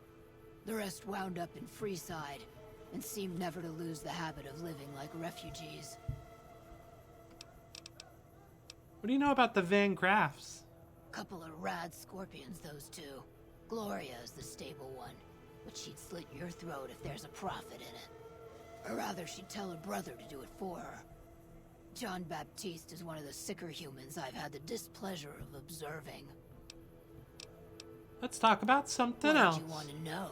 The rest wound up in Freeside and seemed never to lose the habit of living like refugees. What do you know about the Van Graffs? Couple of rad scorpions, those two. Gloria is the stable one, but she'd slit your throat if there's a profit in it. Or rather, she'd tell her brother to do it for her. John Baptiste is one of the sicker humans I've had the displeasure of observing. Let's talk about something else. What do you want to know?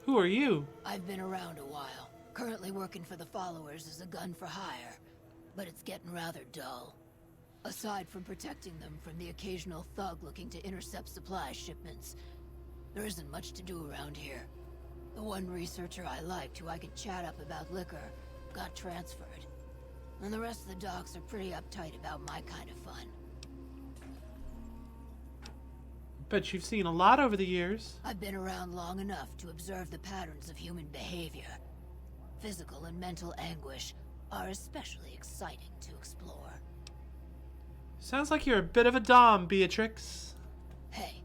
Who are you? I've been around a while. Currently working for the Followers as a gun for hire, but it's getting rather dull. Aside from protecting them from the occasional thug looking to intercept supply shipments, there isn't much to do around here. The one researcher I liked, who I could chat up about liquor, got transferred. And the rest of the docs are pretty uptight about my kind of fun. Bet you've seen a lot over the years. I've been around long enough to observe the patterns of human behavior. Physical and mental anguish are especially exciting to explore. Sounds like you're a bit of a dom, Beatrix. Hey,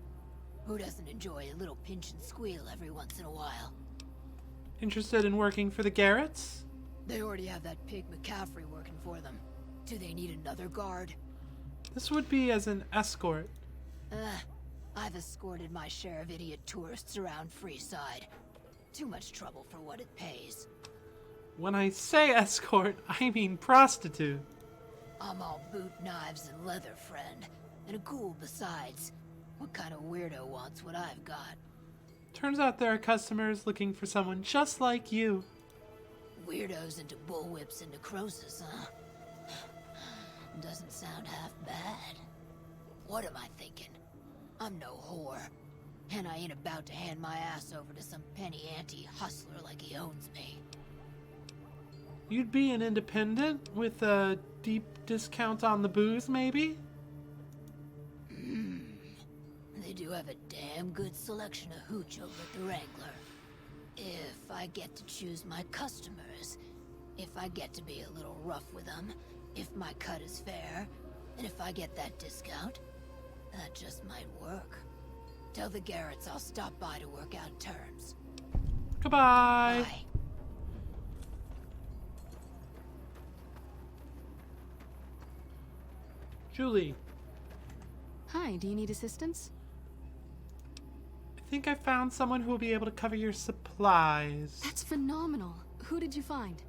who doesn't enjoy a little pinch and squeal every once in a while? Interested in working for the Garretts? They already have that pig McCaffrey working for them. Do they need another guard? This would be as an escort. I've escorted my share of idiot tourists around Freeside. Too much trouble for what it pays. When I say escort, I mean prostitute. I'm all boot, knives, and leather, friend. And a ghoul besides. What kind of weirdo wants what I've got? Turns out there are customers looking for someone just like you. Weirdos into bullwhips and necrosis, huh? Doesn't sound half bad. What am I thinking? I'm no whore. And I ain't about to hand my ass over to some penny ante hustler like he owns me. You'd be an independent with a deep discount on the booze, maybe? They do have a damn good selection of hooch over at the Wrangler. If I get to choose my customers, if I get to be a little rough with them, if my cut is fair, and if I get that discount, that just might work. Tell the Garretts I'll stop by to work out terms. Goodbye. Bye. Julie. Hi, do you need assistance? I think I found someone who will be able to cover your supplies. That's phenomenal. Who did you find?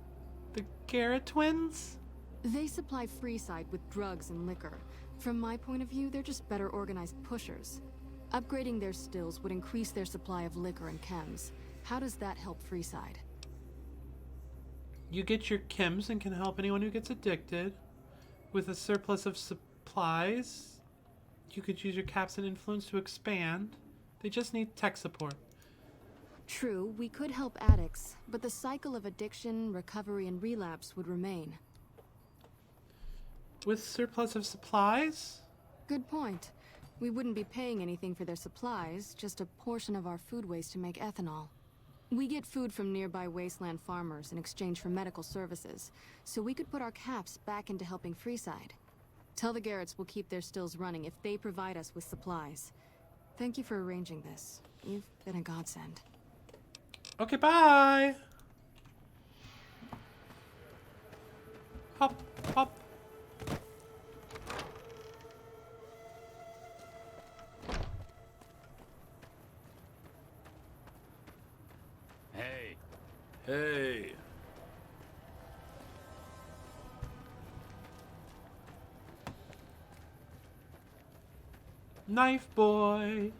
The Garrett twins? They supply Freeside with drugs and liquor. From my point of view, they're just better organized pushers. Upgrading their stills would increase their supply of liquor and chems. How does that help Freeside? You get your chems and can help anyone who gets addicted. With a surplus of supplies, you could use your caps and influence to expand. They just need tech support. True, we could help addicts, but the cycle of addiction, recovery, and relapse would remain. With surplus of supplies? Good point. We wouldn't be paying anything for their supplies, just a portion of our food waste to make ethanol. We get food from nearby wasteland farmers in exchange for medical services, so we could put our caps back into helping Freeside. Tell the Garretts we'll keep their stills running if they provide us with supplies. Thank you for arranging this. You've been a godsend. Okay, bye! Hop, hop. Hey. Hey. Knife boy.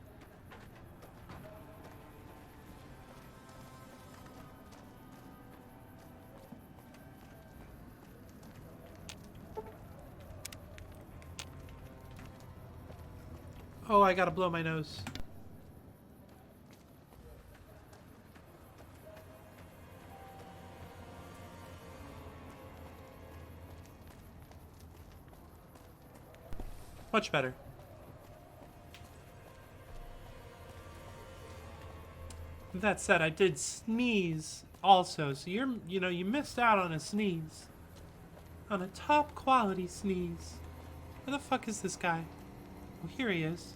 Oh, I gotta blow my nose. Much better. That said, I did sneeze also, so you missed out on a sneeze. On a top quality sneeze. Where the fuck is this guy? Oh, here he is.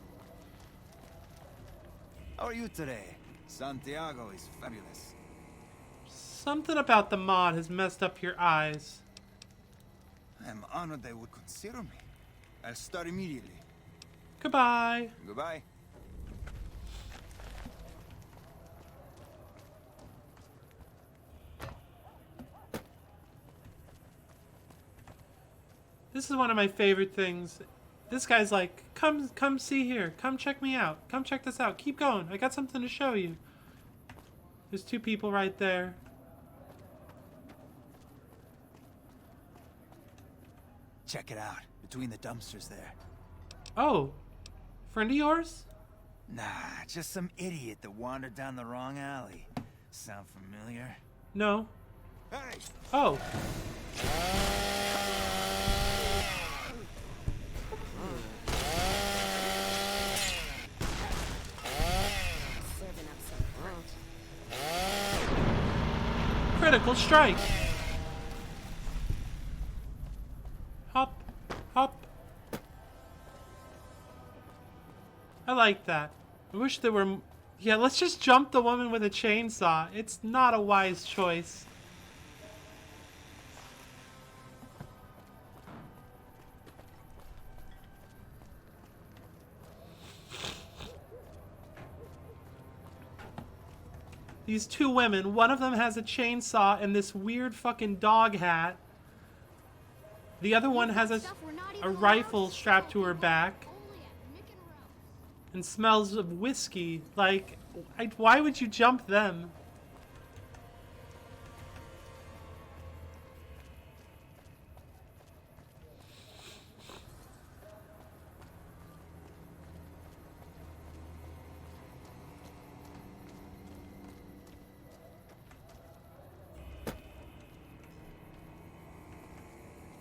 How are you today? Santiago is fabulous. Something about the mod has messed up your eyes. I'm honored they would consider me. I'll start immediately. Goodbye. Goodbye. This is one of my favorite things. This guy's like, come see here. Come check me out. Come check this out. Keep going. I got something to show you. There's two people right there. Check it out. Between the dumpsters there. Oh. Friend of yours? Nah, just some idiot that wandered down the wrong alley. Sound familiar? No. Hey! Oh. Critical strike. Hop, hop. I like that. I wish there were... Yeah, let's just jump the woman with a chainsaw. It's not a wise choice. These two women, one of them has a chainsaw and this weird fucking dog hat. The other one has a rifle strapped to her back. And smells of whiskey. Like, why would you jump them?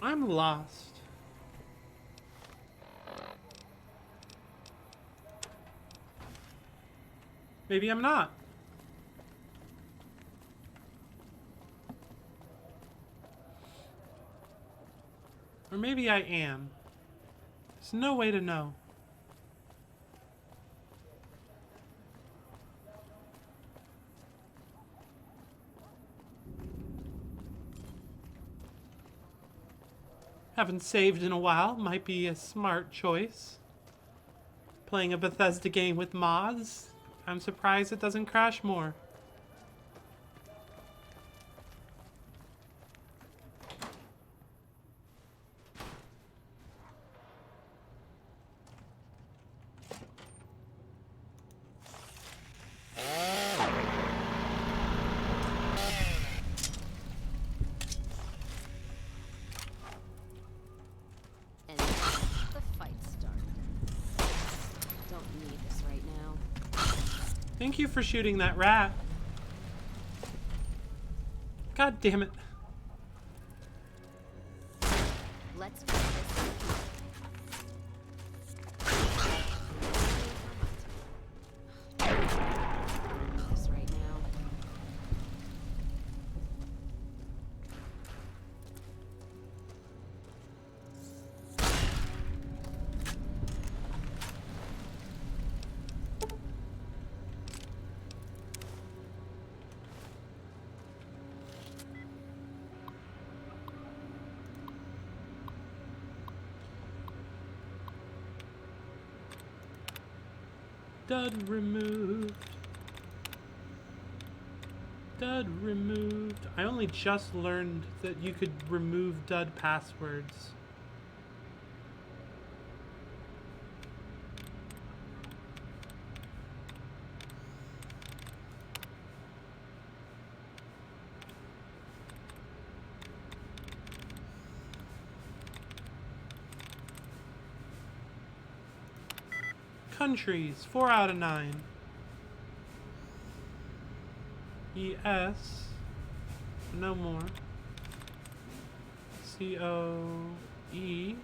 I'm lost. Maybe I'm not. Or maybe I am. There's no way to know. Haven't saved in a while. Might be a smart choice. Playing a Bethesda game with mods. I'm surprised it doesn't crash more. And the fight started. Don't need this right now. Thank you for shooting that rat. God damn it. Let's fix this. This right now. Dud removed. Dud removed. I only just learned that you could remove dud passwords. Countries, 4 out of 9. ES, no more. COE,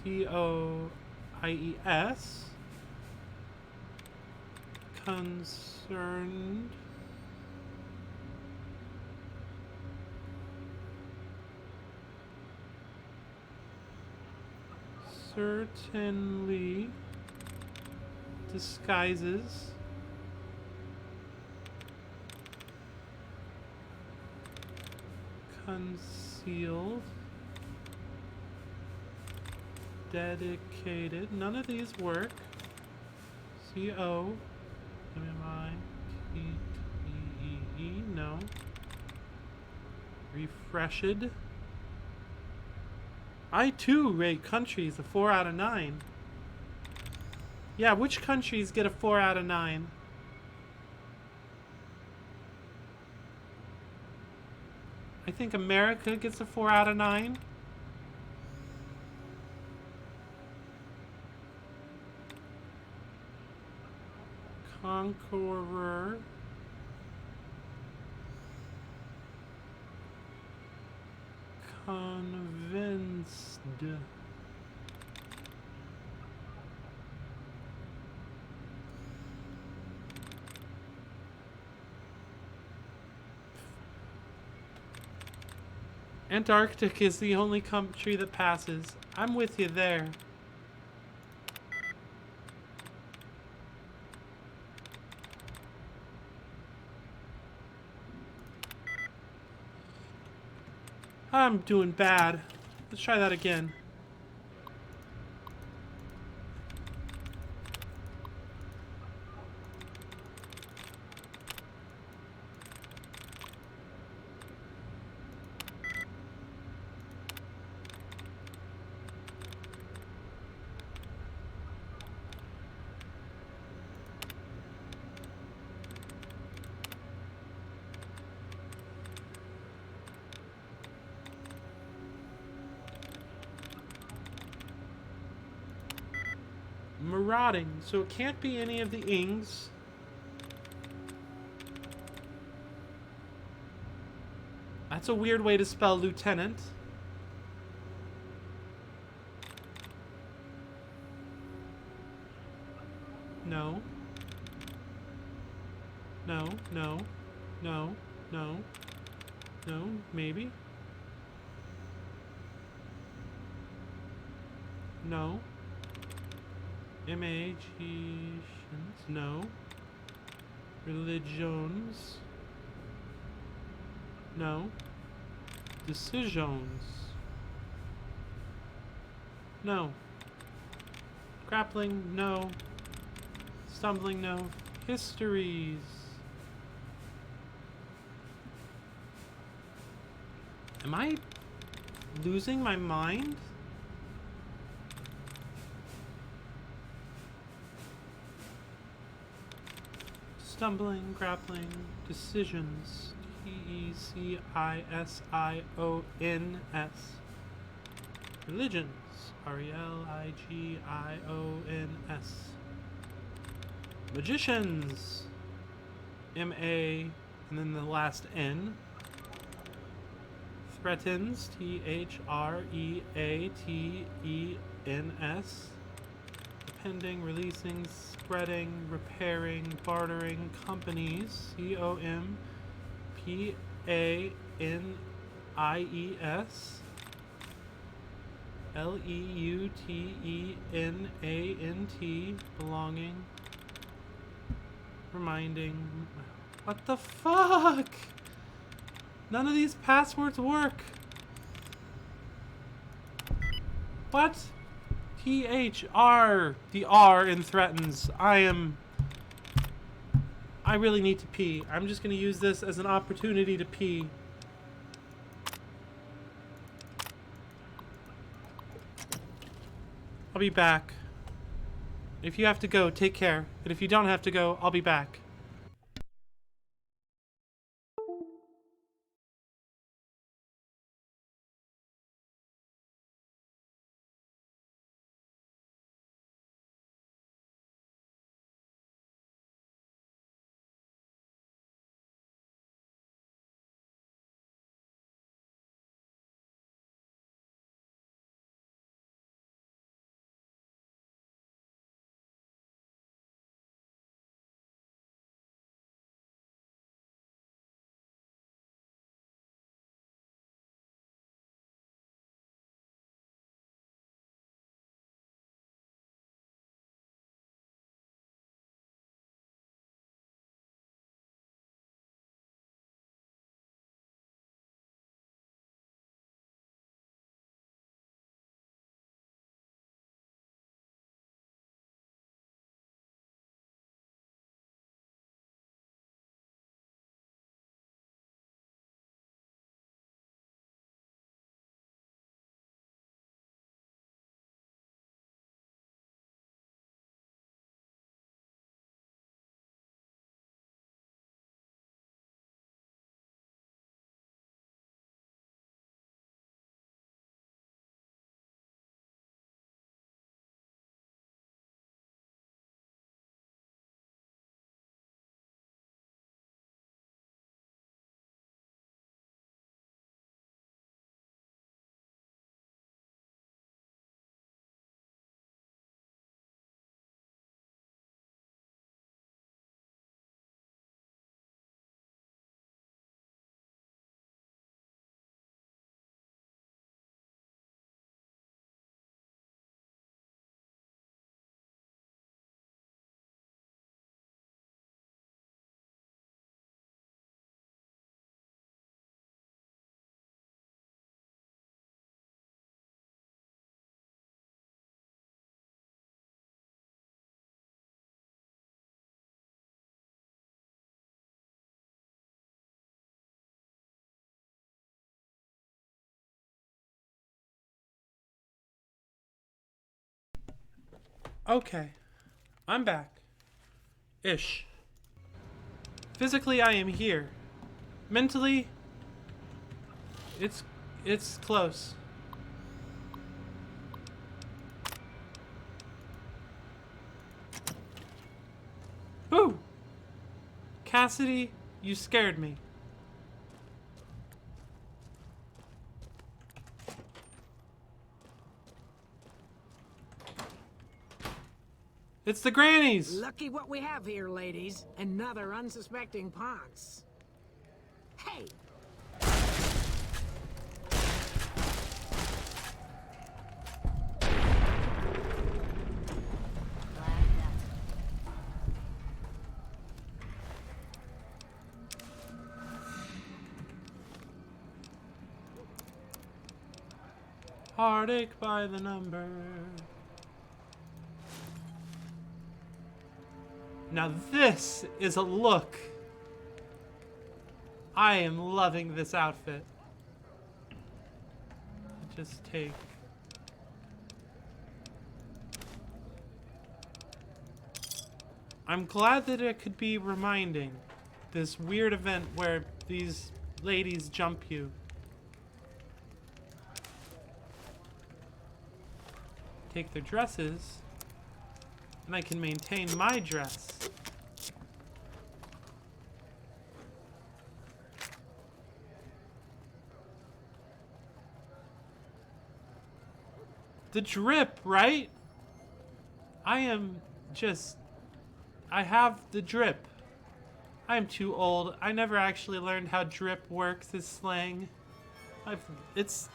COIES, concerned. Certainly disguises. Concealed. Dedicated. None of these work. C-O-M-M-I-T-T-E-E. No. Refreshed. I too rate countries a 4 out of 9. Yeah, which countries get a 4 out of 9? I think America gets a 4 out of 9. Conqueror. Convinced. Antarctic is the only country that passes. I'm with you there. I'm doing bad. Let's try that again. Marauding, so it can't be any of the Ings. That's a weird way to spell lieutenant. No. No, no, no, no, no, maybe. No. Imaginations, no. Religions, no. Decisions, no. Grappling, no. Stumbling, no. Histories. Am I losing my mind? Stumbling, grappling, decisions. T-E-C-I-S-I-O-N-S. Religions. R-E-L-I-G-I-O-N-S. Magicians. M-A, and then the last N. Threatens. T-H-R-E-A-T-E-N-S. Pending, releasing, spreading, repairing, bartering, companies, C-O-M-P-A-N-I-E-S, L-E-U-T-E-N-A-N-T, belonging, reminding, what the fuck? None of these passwords work. What? T-H-R, the R in threatens. I really need to pee. I'm just gonna use this as an opportunity to pee. I'll be back. If you have to go, take care. And if you don't have to go, I'll be back. Okay. I'm back. Ish. Physically, I am here. Mentally, it's close. Ooh! Cassidy, you scared me. It's the grannies! Lucky what we have here, ladies. Another unsuspecting Ponce. Hey! Heartache by the number. Now this is a look. I am loving this outfit. Just take. I'm glad that it could be reminding this weird event where these ladies jump you. Take their dresses, and I can maintain my dress. The drip, right? I have the drip. I'm too old. I never actually learned how drip works as slang. It's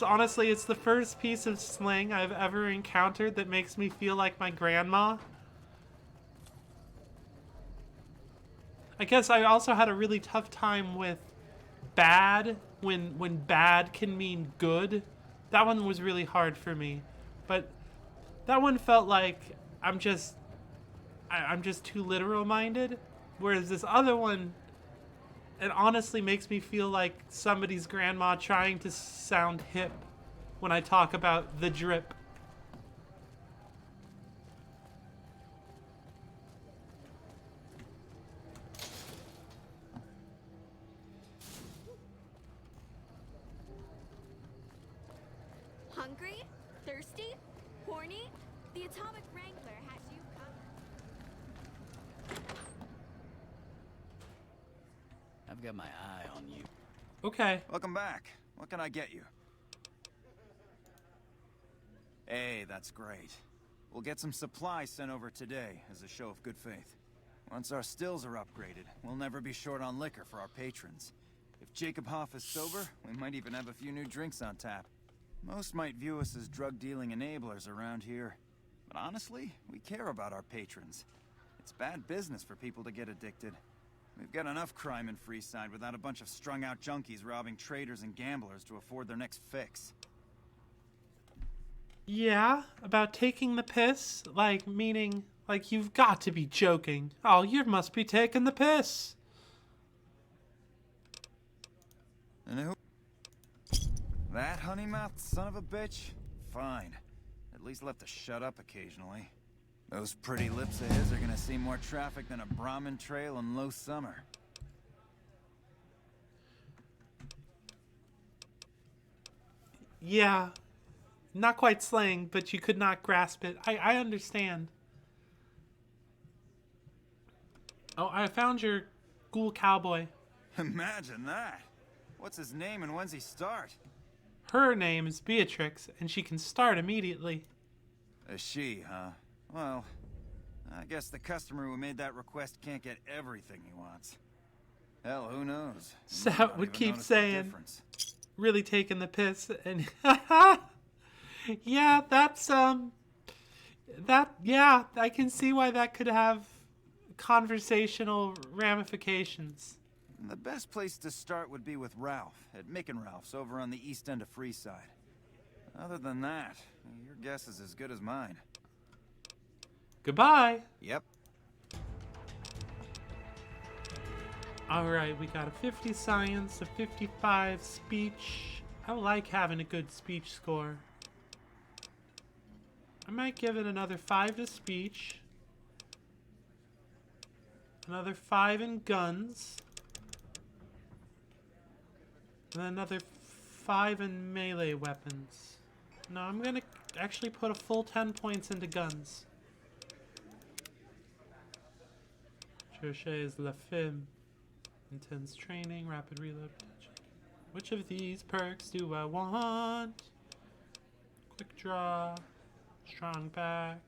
honestly, it's the first piece of slang I've ever encountered that makes me feel like my grandma. I guess I also had a really tough time with bad, when bad can mean good. That one was really hard for me. But that one felt like I'm just too literal minded. Whereas this other one, it honestly makes me feel like somebody's grandma trying to sound hip when I talk about the drip. Hungry? Thirsty? Horny? The Atomic Wrangler has you covered. I've got my eye on you. Okay. Welcome back. What can I get you? Hey, that's great. We'll get some supplies sent over today as a show of good faith. Once our stills are upgraded, we'll never be short on liquor for our patrons. If Jacob Hoff is sober, we might even have a few new drinks on tap. Most might view us as drug-dealing enablers around here. But honestly, we care about our patrons. It's bad business for people to get addicted. We've got enough crime in Freeside without a bunch of strung-out junkies robbing traders and gamblers to afford their next fix. Yeah, about taking the piss? Like, meaning, like, you've got to be joking. Oh, you must be taking the piss. And who? That honey-mouthed son of a bitch? Fine. At least left to shut up occasionally. Those pretty lips of his are gonna see more traffic than a Brahmin trail in low summer. Yeah. Not quite slang, but you could not grasp it. I understand. Oh, I found your ghoul cowboy. Imagine that. What's his name and when's he start? Her name is Beatrix, and she can start immediately. A she, huh? Well, I guess the customer who made that request can't get everything he wants. Hell, who knows? Sat would keep saying, really taking the piss, and yeah, that's, yeah, I can see why that could have conversational ramifications. The best place to start would be with Ralph, at Mick and Ralph's over on the east end of Freeside. Other than that, your guess is as good as mine. Goodbye. Yep. Alright, we got a 50 science, a 55 speech. I like having a good speech score. I might give it another 5 to speech. Another 5 in guns. And another 5 in melee weapons. No, I'm gonna actually put a full 10 points into guns. Cherchez La Femme. Intense training, rapid reload potential. Which of these perks do I want? Quick draw, strong back,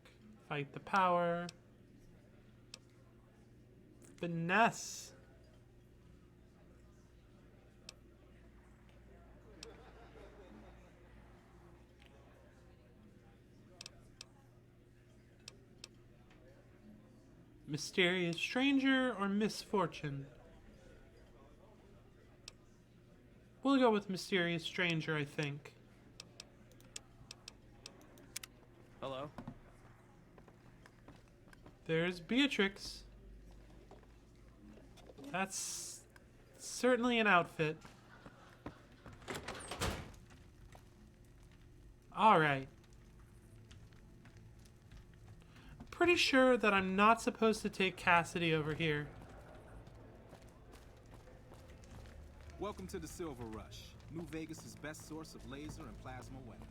fight the power, finesse. Mysterious stranger or misfortune? We'll go with mysterious stranger, I think. Hello? There's Beatrix. That's certainly an outfit. Alright. Pretty sure that I'm not supposed to take Cassidy over here. Welcome to the Silver Rush, New Vegas' best source of laser and plasma weapons.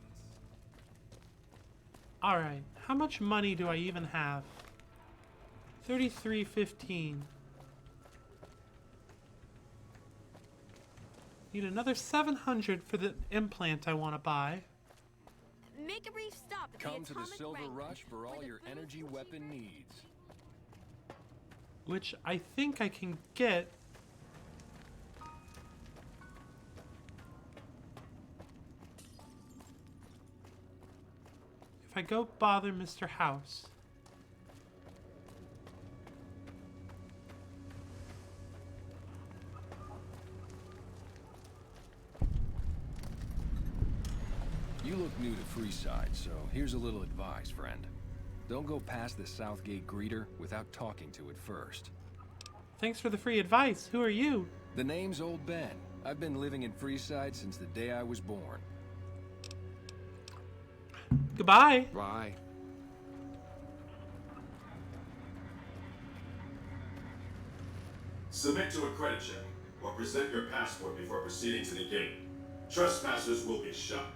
Alright, how much money do I even have? 33.15. Need another 700 for the implant I want to buy. Make a brief stop at Come to the Atomic Silver Wrangler, Rush for all where the your booze energy is weapon cheaper. needs. Which I think I can get. If I go bother Mr. House. You look new to Freeside, so here's a little advice, friend. Don't go past the Southgate greeter without talking to it first. Thanks for the free advice. Who are you? The name's Old Ben. I've been living in Freeside since the day I was born. Goodbye. Bye. Submit to a credit check or present your passport before proceeding to the gate. Trespassers will be shot.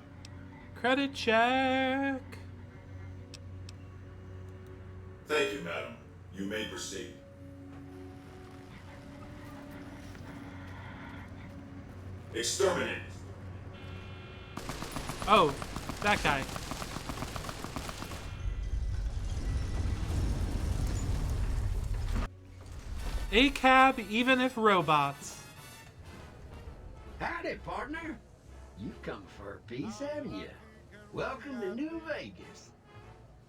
Credit check. Thank you, madam. You may proceed. Exterminate. Oh, that guy. A cab, even if robots. Howdy, partner. You've come for a piece, haven't you? Welcome to New Vegas.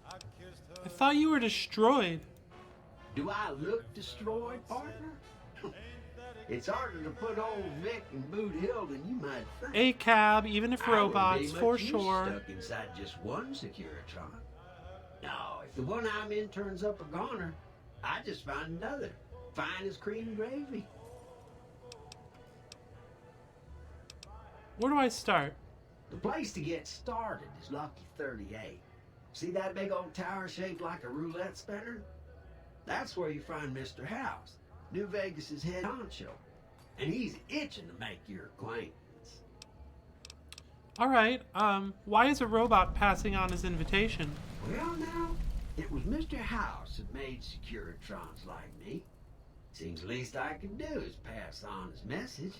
I thought you were destroyed. Do I look destroyed, partner? It's harder to put old Vic in Boot Hill than you might think. A cab, even if I wouldn't be robots, much for use sure. Stuck inside just one Securitron. No, if the one I'm in turns up a goner, I just find another. Fine as cream gravy. Where do I start? The place to get started is Lucky 38. See that big old tower shaped like a roulette spinner? That's where you find Mr. House, New Vegas' head honcho. And he's itching to make your acquaintance. Alright, why is a robot passing on his invitation? Well now, it was Mr. House that made Securitrons like me. Seems the least I can do is pass on his message.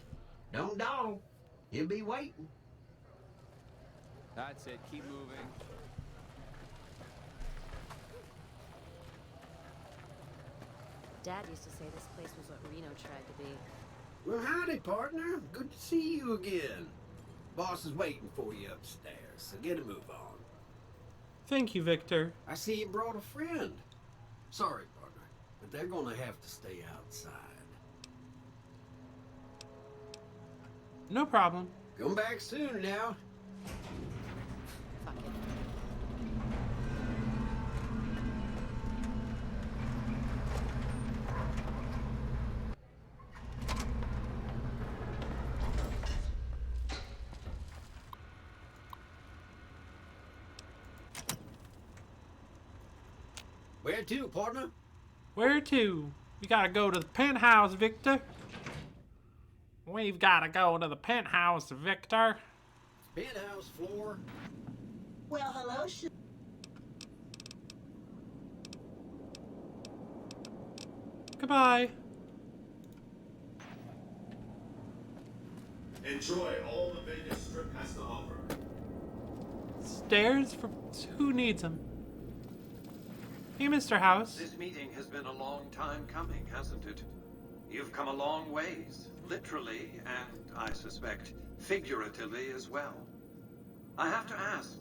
Don't dawdle. He'll be waiting. That's it. Keep moving. Dad used to say this place was what Reno tried to be. Well, howdy, partner. Good to see you again. Boss is waiting for you upstairs, so get a move on. Thank you, Victor. I see you brought a friend. Sorry, partner, but they're gonna have to stay outside. No problem. Come back soon now. Fuck it. Where to, partner? Where to? We gotta go to the penthouse, Victor. We've gotta go to the penthouse, Victor. Penthouse floor. Well, hello, Goodbye. Enjoy all the Vegas Strip has to offer. Stairs for who needs them? Hey, Mr. House. This meeting has been a long time coming, hasn't it? You've come a long ways, literally, and I suspect figuratively as well. I have to ask,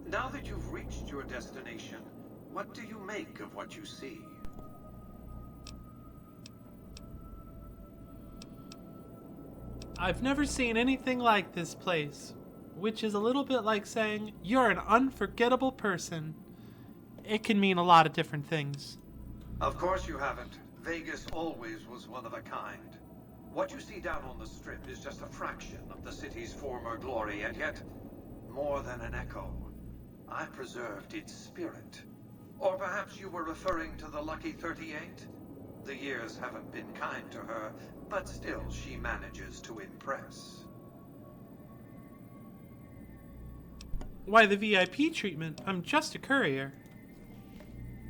now that you've reached your destination, what do you make of what you see? I've never seen anything like this place, which is a little bit like saying you're an unforgettable person. It can mean a lot of different things. Of course you haven't. Vegas always was one of a kind. What you see down on the Strip is just a fraction of the city's former glory, and yet, more than an echo. I preserved its spirit. Or perhaps you were referring to the Lucky 38? The years haven't been kind to her, but still she manages to impress. Why the VIP treatment? I'm just a courier.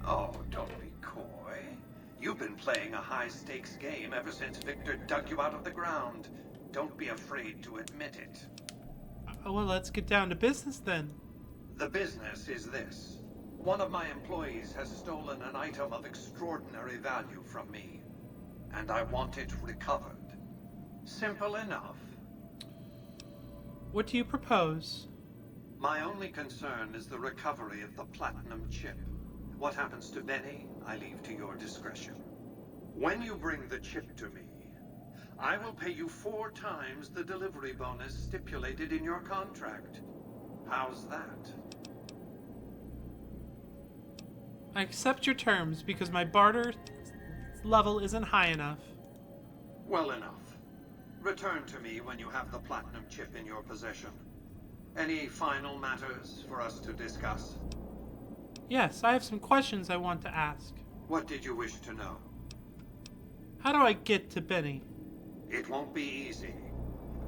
Oh, don't be coy. You've been playing a high-stakes game ever since Victor dug you out of the ground. Don't be afraid to admit it. Well, let's get down to business then. The business is this. One of my employees has stolen an item of extraordinary value from me, and I want it recovered. Simple enough. What do you propose? My only concern is the recovery of the platinum chip. What happens to Benny, I leave to your discretion. When you bring the chip to me, I will pay you 4 times the delivery bonus stipulated in your contract. How's that? I accept your terms because my barter level isn't high enough. Well enough. Return to me when you have the platinum chip in your possession. Any final matters for us to discuss? Yes, I have some questions I want to ask. What did you wish to know? How do I get to Benny? It won't be easy.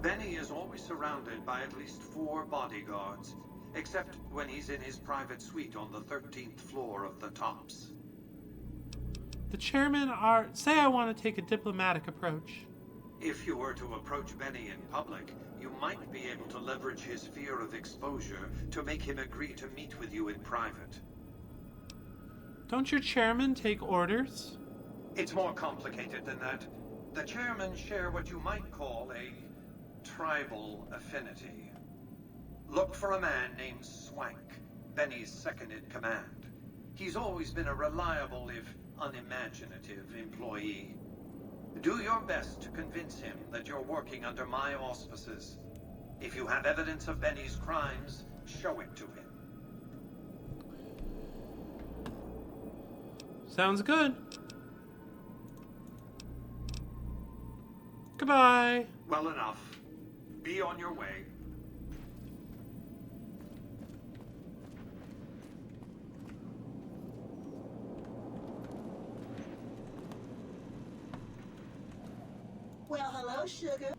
Benny is always surrounded by at least 4 bodyguards, except when he's in his private suite on the 13th floor of the Tops. The chairmen are... Say I want to take a diplomatic approach. If you were to approach Benny in public, you might be able to leverage his fear of exposure to make him agree to meet with you in private. Don't your chairmen take orders? It's more complicated than that. The chairmen share what you might call a tribal affinity. Look for a man named Swank, Benny's second-in-command. He's always been a reliable, if unimaginative, employee. Do your best to convince him that you're working under my auspices. If you have evidence of Benny's crimes, show it to him. Sounds good. Goodbye. Well enough. Be on your way. Well, hello, Sugar. Can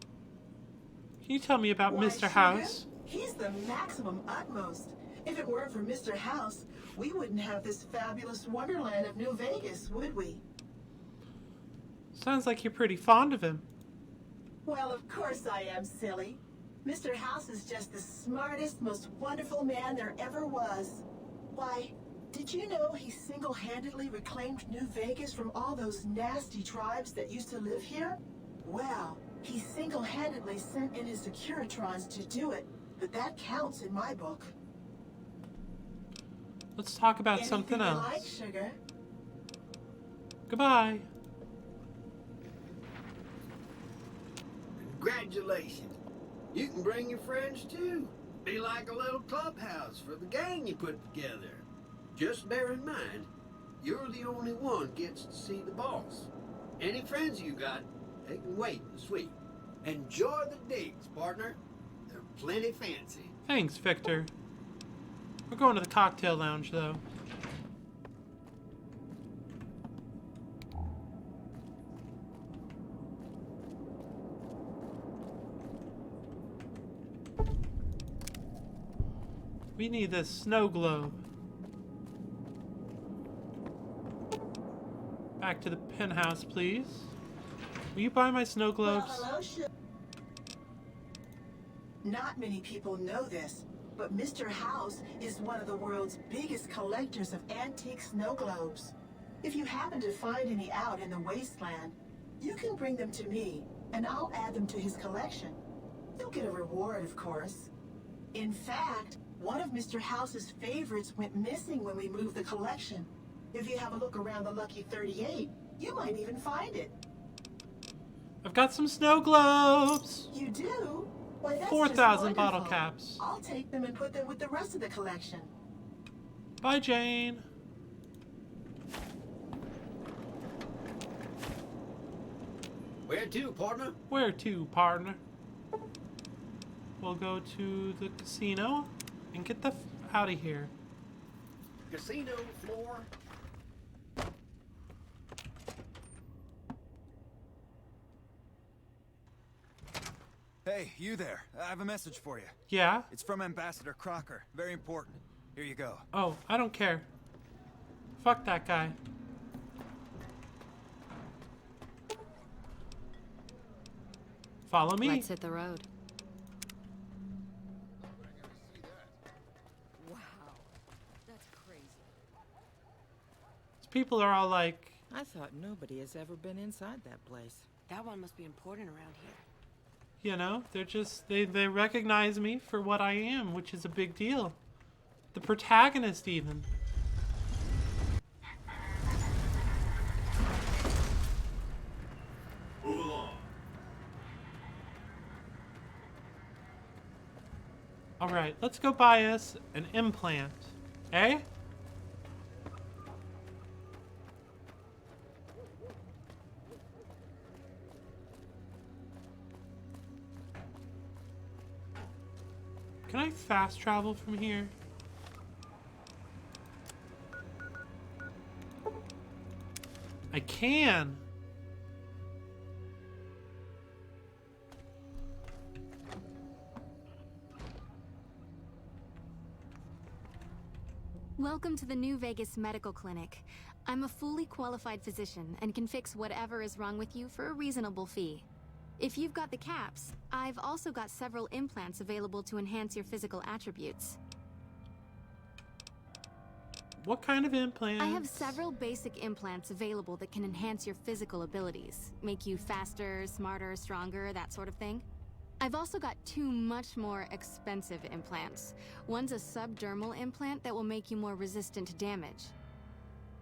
you tell me about Why, Mr. Sugar? House? He's the maximum utmost. If it weren't for Mr. House, we wouldn't have this fabulous wonderland of New Vegas, would we? Sounds like you're pretty fond of him. Well, of course I am, silly. Mr. House is just the smartest, most wonderful man there ever was. Why, did you know he single-handedly reclaimed New Vegas from all those nasty tribes that used to live here? Well, he single-handedly sent in his Securitrons to do it, but that counts in my book. Let's talk about Anything something you else. like, Sugar? Goodbye. Congratulations. You can bring your friends too. Be like a little clubhouse for the gang you put together. Just bear in mind, you're the only one gets to see the boss. Any friends you got, they can wait in the suite. Enjoy the digs, partner. They're plenty fancy. Thanks, Victor. We're going to the cocktail lounge, though. We need this snow globe. Back to the penthouse, please. Will you buy my snow globes? Well, hello, Not many people know this, but Mr. House is one of the world's biggest collectors of antique snow globes. If you happen to find any out in the wasteland, you can bring them to me, and I'll add them to his collection. You'll get a reward, of course. In fact, one of Mr. House's favorites went missing when we moved the collection. If you have a look around the Lucky 38, you might even find it. I've got some snow globes! You do? Why, that's 4,000 just bottle wonderful. caps. I'll take them and put them with the rest of the collection. Bye, Jane. Where to, partner? Where to, partner? We'll go to the casino and get the f out of here. Casino floor. Hey, you there. I have a message for you. Yeah? It's from Ambassador Crocker. Very important. Here you go. Oh, I don't care. Fuck that guy. Follow me. Let's hit the road. Wow, that's crazy. People are all like... I thought nobody has ever been inside that place. That one must be important around here. You know, they're just, they recognize me for what I am, which is a big deal. The protagonist, even. Move along. Alright, let's go buy us an implant. Eh? Can I fast travel from here? I can! Welcome to the New Vegas Medical Clinic. I'm a fully qualified physician and can fix whatever is wrong with you for a reasonable fee. If you've got the caps, I've also got several implants available to enhance your physical attributes. What kind of implants? I have several basic implants available that can enhance your physical abilities, make you faster, smarter, stronger, that sort of thing. I've also got two much more expensive implants. One's a subdermal implant that will make you more resistant to damage.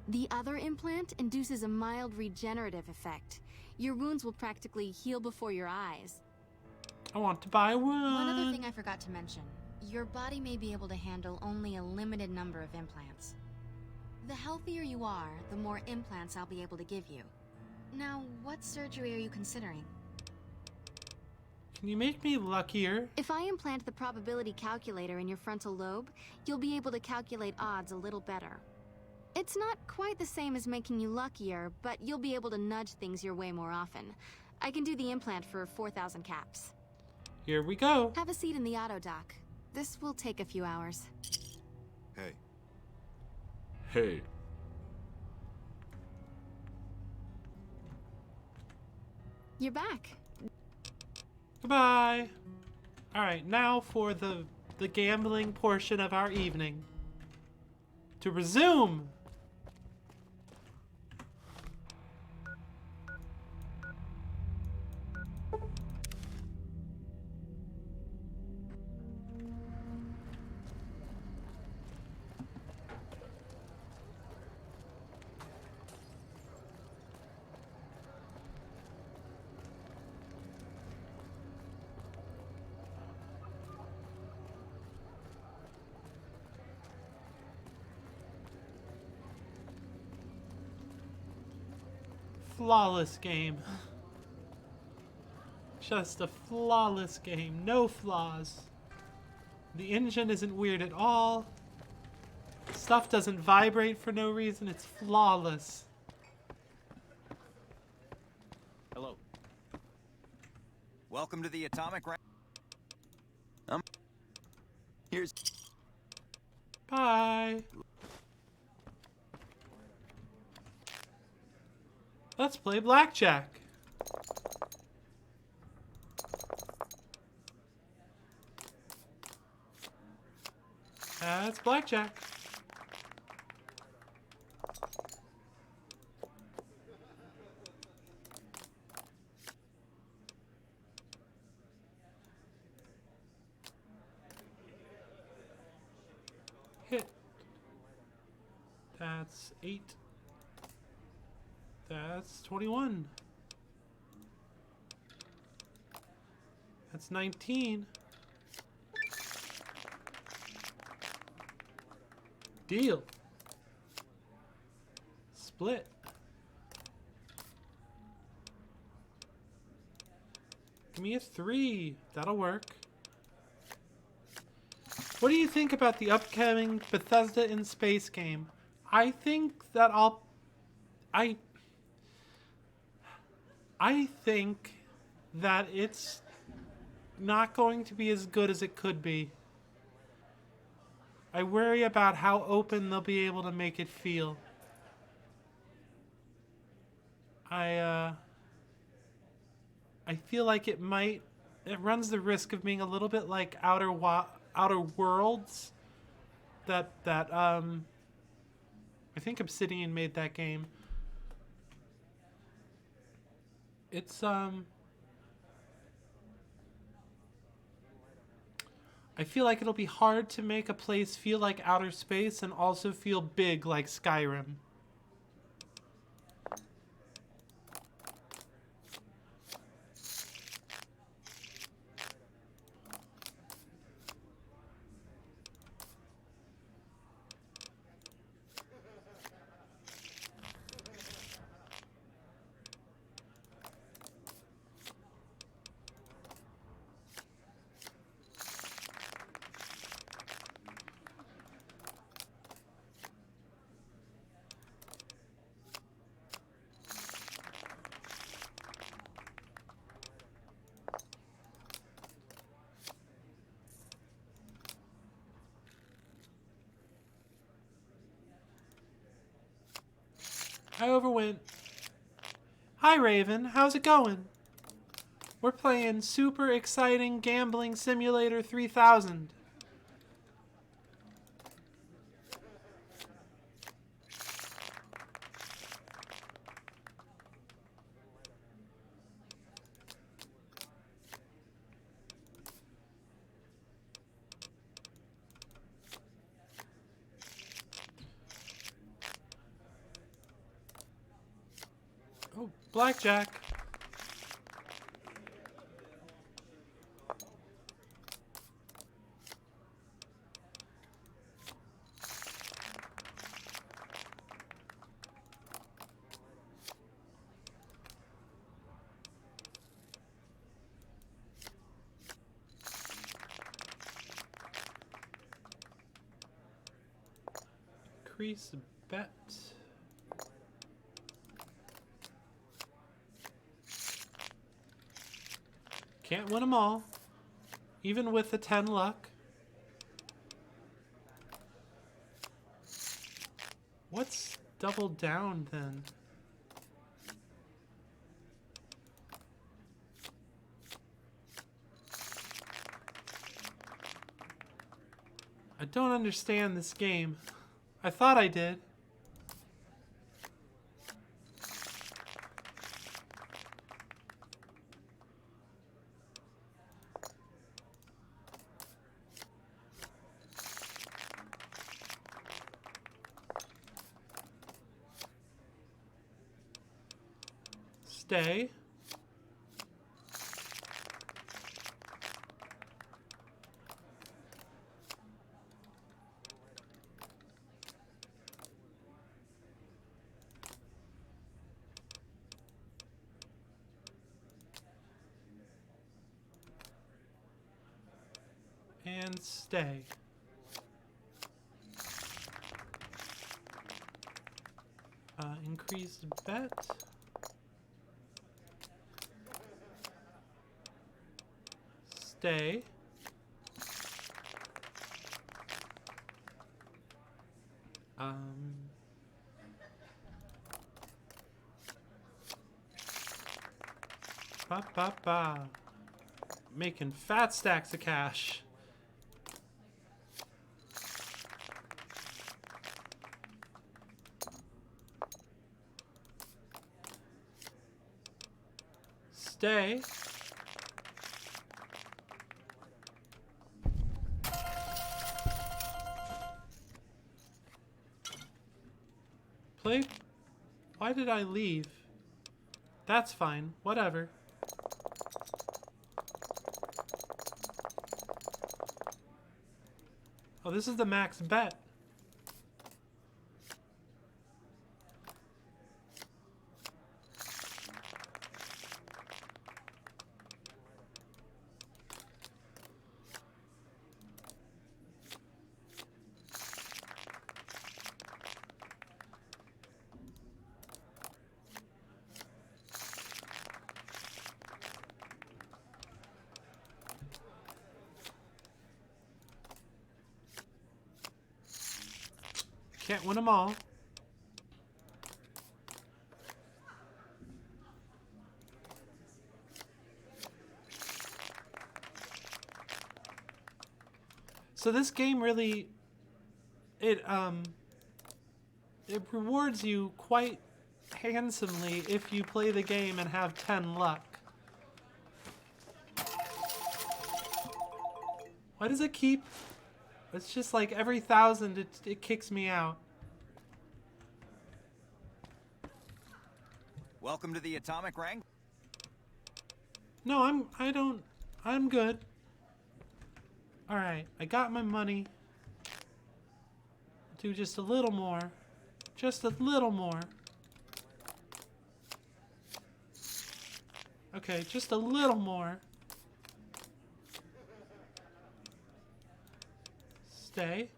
The other implant induces a mild regenerative effect. Your wounds will practically heal before your eyes. I want to buy one. One other thing I forgot to mention. Your body may be able to handle only a limited number of implants. The healthier you are, the more implants I'll be able to give you. Now, what surgery are you considering? Can you make me luckier? If I implant the probability calculator in your frontal lobe, you'll be able to calculate odds a little better. It's not quite the same as making you luckier, but you'll be able to nudge things your way more often. I can do the implant for 4,000 caps. Here we go. Have a seat in the auto dock. This will take a few hours. Hey. Hey. You're back. Goodbye. Alright, now for the gambling portion of our evening. To resume. Flawless game. Just a flawless game. No flaws. The engine isn't weird at all. Stuff doesn't vibrate for no reason. It's flawless. Hello. Welcome to the Atomic Here's... Let's play blackjack. That's blackjack. Hit. That's 8. That's 21. That's 19. Deal. Split. Give me a 3. That'll work. What do you think about the upcoming Bethesda in Space game? I think that I think that it's not going to be as good as it could be. I worry about how open they'll be able to make it feel. I feel like it runs the risk of being a little bit like Outer Worlds. I think Obsidian made that game. It's I feel like it'll be hard to make a place feel like outer space and also feel big like Skyrim. I overwent. Hi Raven, how's it going? We're playing Super Exciting Gambling Simulator 3000. Oh, blackjack. Increase bet. Can't win them all, even with the 10 luck. What's double down then? I don't understand this game. I thought I did. Stay. And stay. Increase bet. Stay. Ba ba ba. Making fat stacks of cash. Stay. Play. Why did I leave? That's fine. Whatever. Oh, this is the max bet. Can't win them all. So this game really, it rewards you quite handsomely if you play the game and have 10 luck. Why does it keep? It's just like every 1,000 it kicks me out. Welcome to the Atomic Wrangler. No, I'm good. Alright, I got my money. Do just a little more. Just a little more. Okay, just a little more. Stay.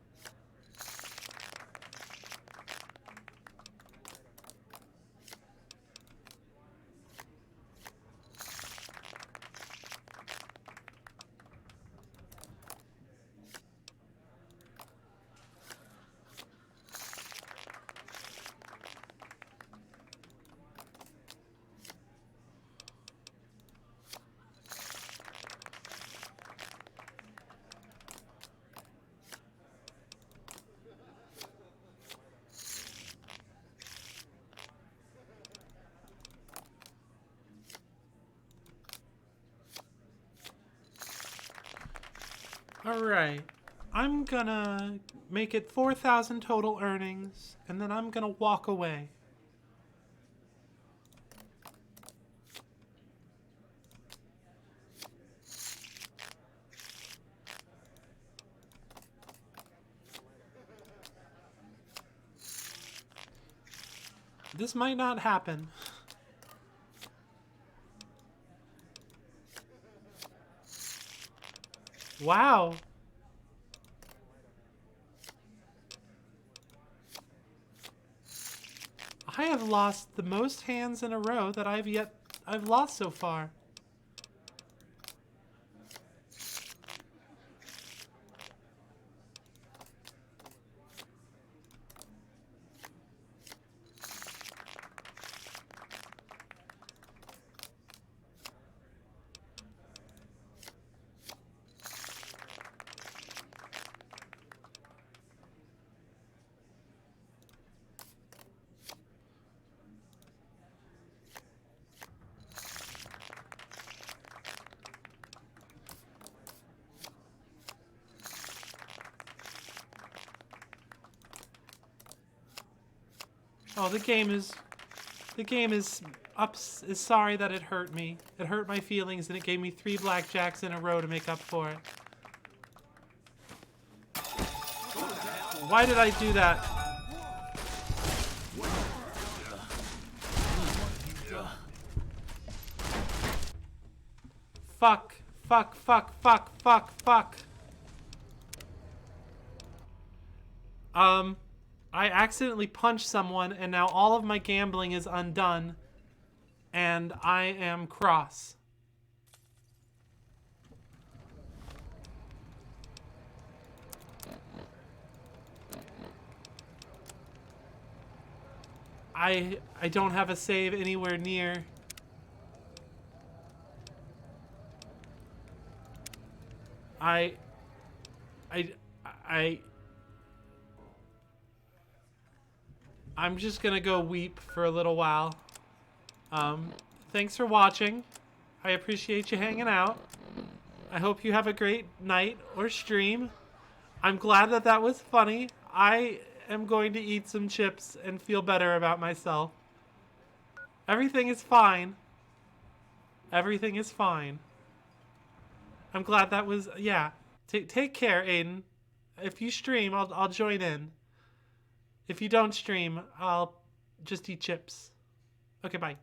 Alright, I'm gonna make it 4,000 total earnings, and then I'm gonna walk away. This might not happen. Wow. I have lost the most hands in a row that I've lost so far. Oh, the game is sorry that it hurt me. It hurt my feelings and it gave me 3 blackjacks in a row to make up for it. Why did I do that? Fuck. Fuck, fuck, fuck, fuck, fuck. I accidentally punched someone and now all of my gambling is undone and I am cross. I don't have a save anywhere near. I'm just gonna go weep for a little while. Thanks for watching. I appreciate you hanging out. I hope you have a great night or stream. I'm glad that that was funny. I am going to eat some chips and feel better about myself. Everything is fine. Everything is fine. I'm glad that was, yeah. Take care, Aiden. If you stream, I'll join in. If you don't stream, I'll just eat chips. Okay, bye.